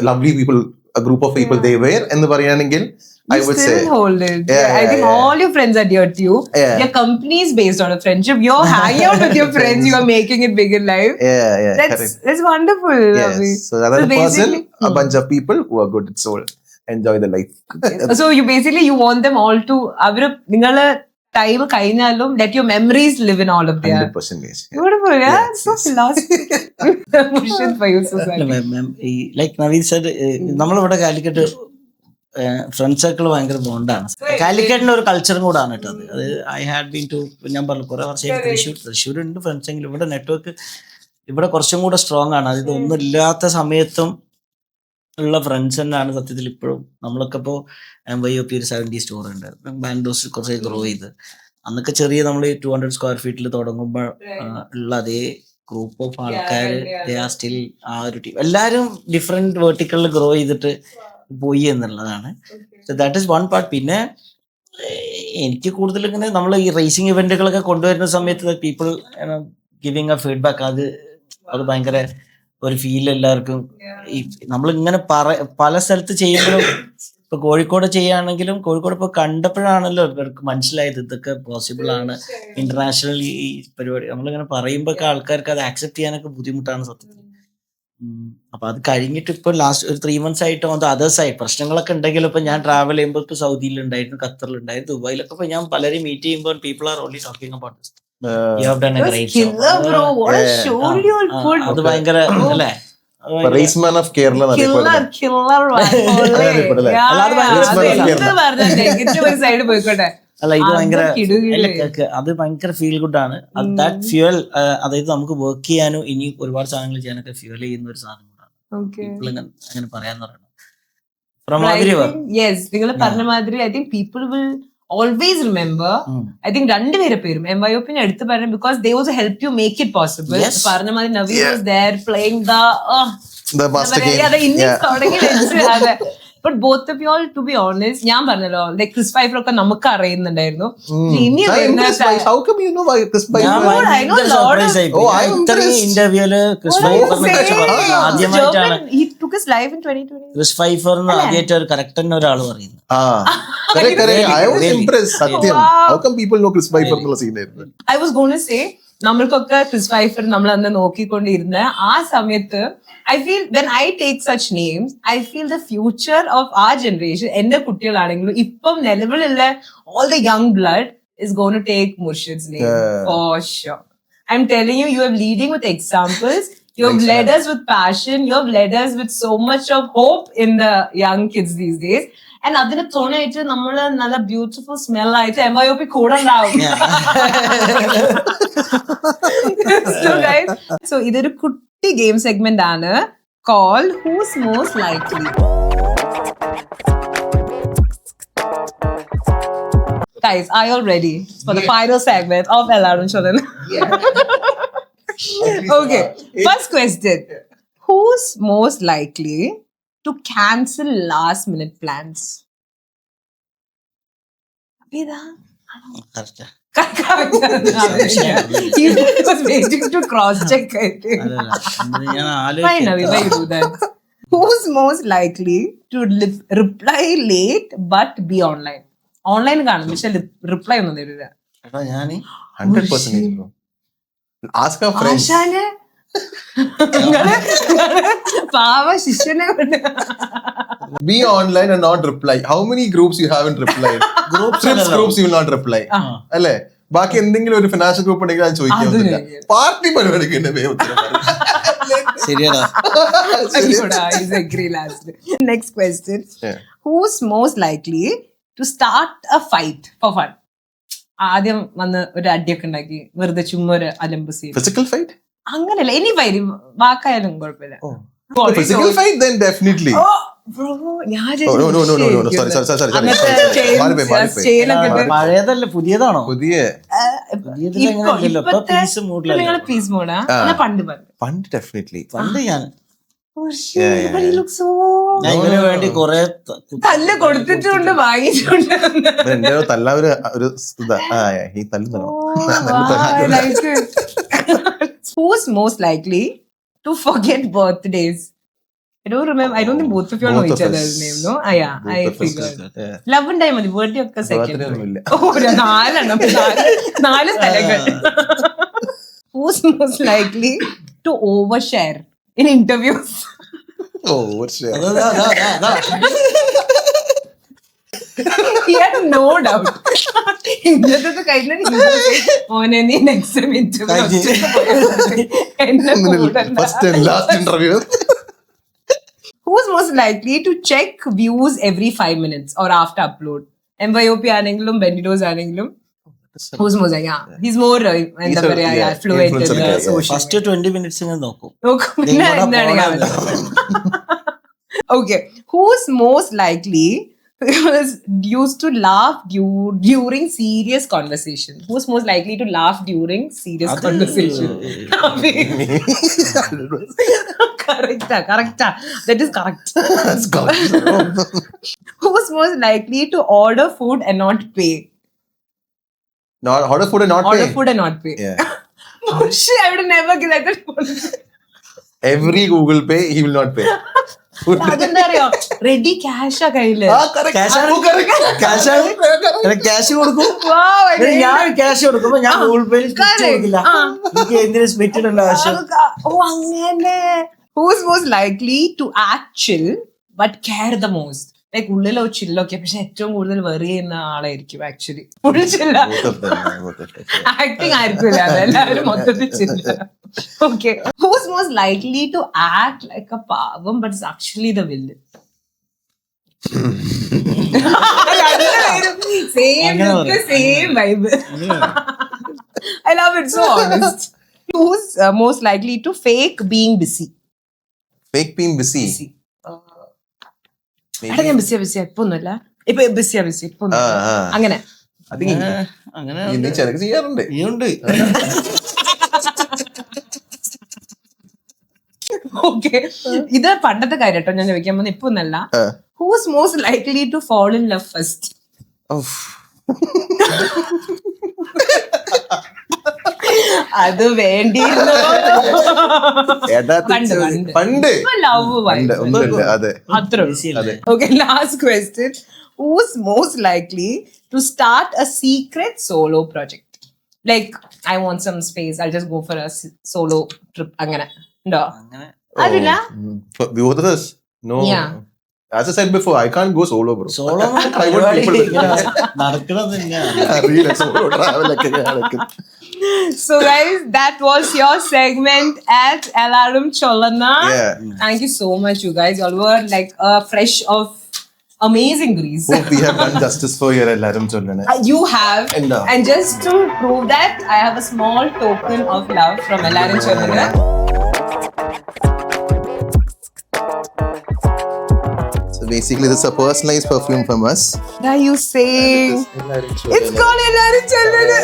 lovely people, a group of people they were എന്ന് പറയുകയാണെങ്കിൽ I would say hold it. I think all your friends are dear to you. Your company is based on a friendship. You're hanging out with your friends. You are making it big in life. That's wonderful. Yes. So another person, a bunch of people who are good at soul, enjoy the life. So you want them all to avru ningala time കഴിഞ്ഞാലും let your memories live in all of them. 100%. Beautiful, yeah. So philosophical. Murshid for you, Susan. Like Naveed said, നമ്മളിവിടെ Calicut friend circle ഭയങ്കര ബോണ്ടാണ്. കാലിക്കറ്റിന്റെ ഒരു കൾച്ചറും കൂടാണ് കേട്ടോ അത്. I had been to, ഞാൻ പറഞ്ഞു കുറെ വർഷം തൃശ്ശൂരുണ്ട് ഫ്രണ്ട്സ് എങ്കിലും ഇവിടെ നെറ്റ്വർക്ക് ഇവിടെ കുറച്ചും കൂടെ സ്ട്രോങ് ആണ്. അത് ഇതൊന്നും ഇല്ലാത്ത സമയത്തും ഉള്ള ഫ്രണ്ട്സ് തന്നെയാണ് സത്യത്തിൽ ഇപ്പോഴും. നമ്മളൊക്കെ ഇപ്പോൾ MYOP ഒരു 70 സ്റ്റോർ ഉണ്ട്, ബാംഗ്ലൂർ കുറച്ച് ഗ്രോ ചെയ്ത്. അന്നൊക്കെ ചെറിയ നമ്മൾ 200 സ്ക്വയർ ഫീറ്റിൽ തുടങ്ങുമ്പോൾ ഉള്ള അതേ ഗ്രൂപ്പ് ഓഫ് ആൾക്കാർ സ്റ്റിൽ ആ ഒരു ടീം. എല്ലാവരും ഡിഫറെന്റ് വേർട്ടിക്കളിൽ ഗ്രോ ചെയ്തിട്ട് പോയി എന്നുള്ളതാണ്. That is one part. പിന്നെ എനിക്ക് കൂടുതൽ ഇങ്ങനെ നമ്മൾ ഈ റേസിംഗ് ഇവന്റുകളൊക്കെ കൊണ്ടുവരുന്ന സമയത്ത് പീപ്പിൾ ഗിവിങ് എ ഫീഡ്ബാക്ക്, അത് ഭയങ്കര ഒരു ഫീൽ എല്ലാവർക്കും. ഈ നമ്മളിങ്ങനെ പല സ്ഥലത്ത് ചെയ്യുമ്പോഴും, ഇപ്പൊ കോഴിക്കോട് ചെയ്യുകയാണെങ്കിലും കോഴിക്കോട് ഇപ്പൊ കണ്ടപ്പോഴാണല്ലോ ഇവർക്ക് മനസ്സിലായത് ഇതൊക്കെ പോസിബിൾ ആണ്. ഇന്റർനാഷണൽ ഈ പരിപാടി നമ്മളിങ്ങനെ പറയുമ്പോ ആൾക്കാർക്ക് അത് ആക്സെപ്റ്റ് ചെയ്യാനൊക്കെ ബുദ്ധിമുട്ടാണ് സത്യത്തിൽ. അപ്പൊ അത് കഴിഞ്ഞിട്ട് ഇപ്പൊ ലാസ്റ്റ് ഒരു 3 months ആയിട്ട് അതേഴ്സ് ആയിട്ട് പ്രശ്നങ്ങളൊക്കെ ഉണ്ടെങ്കിലും ഇപ്പൊ ഞാൻ ട്രാവൽ ചെയ്യുമ്പോൾ ഇപ്പൊ സൗദിയിൽ ഉണ്ടായിരുന്നു, ഖത്തറിലുണ്ടായിരുന്നു, ദുബായിലൊക്കെ ഇപ്പൊ ഞാൻ പലരെയും മീറ്റ് ചെയ്യുമ്പോൾ people are only talking about this. You have done a great job. Killer, bro. What a show you all put. അത് ഭയങ്കര അല്ലേ, റേസ്മാൻ ഓഫ് കേരള സൈഡ് പോയിക്കോട്ടെ. അല്ല ഇത് ഭയങ്കര അത് ഭയങ്കര ഫീൽ ഗുഡ് ആണ്. ദാറ്റ് ഫ്യൂവൽ, അതായത് നമുക്ക് വർക്ക് ചെയ്യാനും ഇനി ഒരുപാട് സാധനങ്ങൾ ചെയ്യാനൊക്കെ ഫ്യൂവൽ ചെയ്യുന്ന ഒരു സാധനം കൂടാണ്. പീപ്പിൾ അങ്ങനെ പറയാന്ന് പറയുന്നത്. യെസ്, നിങ്ങൾ പറഞ്ഞ മാതിരി I think people will always remember. I think രണ്ടുപേരെ പേരും MYOP എടുത്ത് പറഞ്ഞു, because they also help you make it possible. പറഞ്ഞ മാതിരി Naveen was there playing the master game. the innings തുടങ്ങി വെച്ച്. അതെ. But both of you all, to be honest, ഞാൻ പറഞ്ഞല്ലോ like Chris Pfeiffer ഒക്കെ നമുക്ക് അറിയുന്നുണ്ടായിരുന്നു. ഇനി How come you know Chris Pfeiffer? I know a lot of ഇന്റർവ്യൂല് Chris ഫൈഫറിനെ ആദ്യമായിട്ടാണ് he took his life in 2020. Chris ഫൈഫറിന് ആദ്യമായിട്ട് ഒരു കറക്റ്റ് ഒരാൾ പറയുന്നത്. Correct. I was impressed. Satyam. How come people know Chris Pfeiffer എന്നുള്ള സീൻ ആയിരുന്നു? I was going to say നമ്മൾക്കൊക്കെ ക്രിസ് ഫൈഫർ നമ്മൾ അന്ന് നോക്കിക്കൊണ്ടിരുന്ന ആ സമയത്ത് I feel when I take such names, I feel the future of our generation, എന്റെ കുട്ടികളാണെങ്കിലും ഇപ്പം നിലവിലുള്ള all the young blood is going to take Murshid's name for sure. I'm telling you, you are leading with examples. You have led us with passion. You have led us with so much of hope in the young kids these days. And അതിന് തുണയായിട്ട് നമ്മള് നല്ല beautiful smell ആയിട്ട് MYOP കൂടെ ഉണ്ടാവും. So ഇതൊരു കുട്ടി game segment ആണ് called Who's Most Likely. Guys, are you all ready for the final segment of Ellarum Cholan? Okay, first question. Who's most likely to cancel last minute plans? Abhida? He was waiting to cross check. Fine, Avi, why you do that? Who's most likely to reply late but be online? Online കാണും പക്ഷെ reply ഒന്നും തരില്ല. 100% bro. Ask our friends. ആശാനെ പാവ ശിഷ്യനെ Be online and not reply. How many groups you haven't replied? Groups you will not reply. അല്ലേ? ബാക്കി എന്തെങ്കിലും ഒരു ഫിനാൻഷ്യൽ ഗ്രൂപ്പ് ഉണ്ടെങ്കിൽ ഞാൻ ചോദിക്കുന്നില്ല. പാർട്ടി പരിപാടിക്ക് ശരിയാടാ. Next question. Who's most likely to start a fight for fun? ആദ്യം വന്ന് ഒരു അടിയൊക്കെ ഉണ്ടാക്കി വെറുതെ ചുമ്മാ ഒരു അലമ്പ് സീൻ. Physical fight? അങ്ങനല്ല, ഇനി ഫൈറ്റ് വാക്കായാലും കുഴപ്പമില്ല. Physical fight then definitely. പഴയതല്ല പുതിയതാണോ? പീസ് മോഡാ പണ്ട് ഡെഫിനറ്റ്ലി പണ്ട് ഞാൻ ഇതിനു വേണ്ടി കൊറേ തല്ല് കൊടുത്തിട്ടുണ്ട് വാങ്ങിയിട്ടുണ്ട്. എന്റെ തല്ല ഒരു ഈ തല്ലുന്നോ. Who's most likely to forget birthdays? I don't remember. I don't think both of you know each other's name, no? Yeah, I figured. Love and time madi birthday okka second. Oh, നാല് സ്ഥലങ്ങൾ. Who's most likely to overshare in interviews? Overshare. Yeah, no doubt. ഇന്നത്തെ കഴിഞ്ഞ മോനെ നീ next First and last interview. Who's most likely to check views every 5 minutes or after upload? MYOP ആണെങ്കിലും Benditos ആണെങ്കിലും who's most like, yeah, he's more എന്താ പറയാ fluent in the social. First 20 minutes ഞാൻ നോക്കും. നോക്കും. പിന്നെ എന്താണ് കാണുന്നത്? Okay, who's most likely used to laugh during serious conversation? Who's most likely to laugh during serious conversation? Correct. That is correct. Who's most likely to order food and not pay? Not order food and not Order pay. food and not pay. Yeah. Bullshit, I would have never given that. Every Google Pay, he will not pay. അതെന്താ അറിയോ, ready ക്യാഷാ കയ്യില്. Cash കൊടുക്കും. Wow, I didn't ഞാൻ cash കൊടുക്കുമ്പോ ഞാൻ Google പേയിൽ കൊടുക്കില്ല. എനിക്ക് എന്തിനും സ്പ്ലിറ്റ് ഇടേണ്ട ആവശ്യം. അങ്ങനെ. Who's most likely to act chill but care the most? Like ഉള്ളിലോ ചില്ലൊക്കെ, പക്ഷെ ഏറ്റവും കൂടുതൽ വെറി ചെയ്യുന്ന ആളായിരിക്കും ആക്ച്വലി. ഫുൾ ചില്ല. ആക്ടിങ് ആയിരിക്കില്ല, അതെല്ലാവരും മൊത്തത്തിൽ ചില്ല. Okay. Who's most likely to act like a pavam but is actually the villain? Same look, same vibe. I love it, so honest. Who's most likely to fake being busy? Fake being busy. എടാ ഞാൻ ബിസിയാ ഇപ്പൊ ഒന്നുമില്ല, ഇപ്പൊ ബിസിയാ ഇപ്പൊ അങ്ങനെ. അങ്ങനെ ഇനി ചിലക്ക് ചെയ്യാറുണ്ട്. ഉണ്ട്. ഓക്കെ, ഇത് പണ്ടത്തെ കാര്യം കേട്ടോ ഞാൻ ചോദിക്കാൻ പോകുന്നത്, ഇപ്പൊ ഒന്നല്ല. Who's most likely to fall in love first? അത് വേണ്ടിയിരുന്നു. പണ്ട് ലവ് ഒന്നുമില്ല. അതെ, അത്ര. Okay, last question. Who's most likely to start a secret solo project? Like, I want some space, I'll just go for a solo trip. അങ്ങനെ ഉണ്ടോ? അതില്ല. Both of us? No. Yeah. As I said before, I can't go solo, bro. Solo നടക്കണത് അറിയില്ല, solo travel ഒക്കെ നടക്കും. So guys, that was your segment at Alarum Cholana. Yeah. Thank you so much, you guys. You all were like a fresh of amazing grease. Hope we have done justice for your Alarum Cholana. You have. And just to prove that, I have a small token of love from Alarum Cholana. So basically, this is a personalized perfume from us. What are you saying? It's called Alarum Cholana.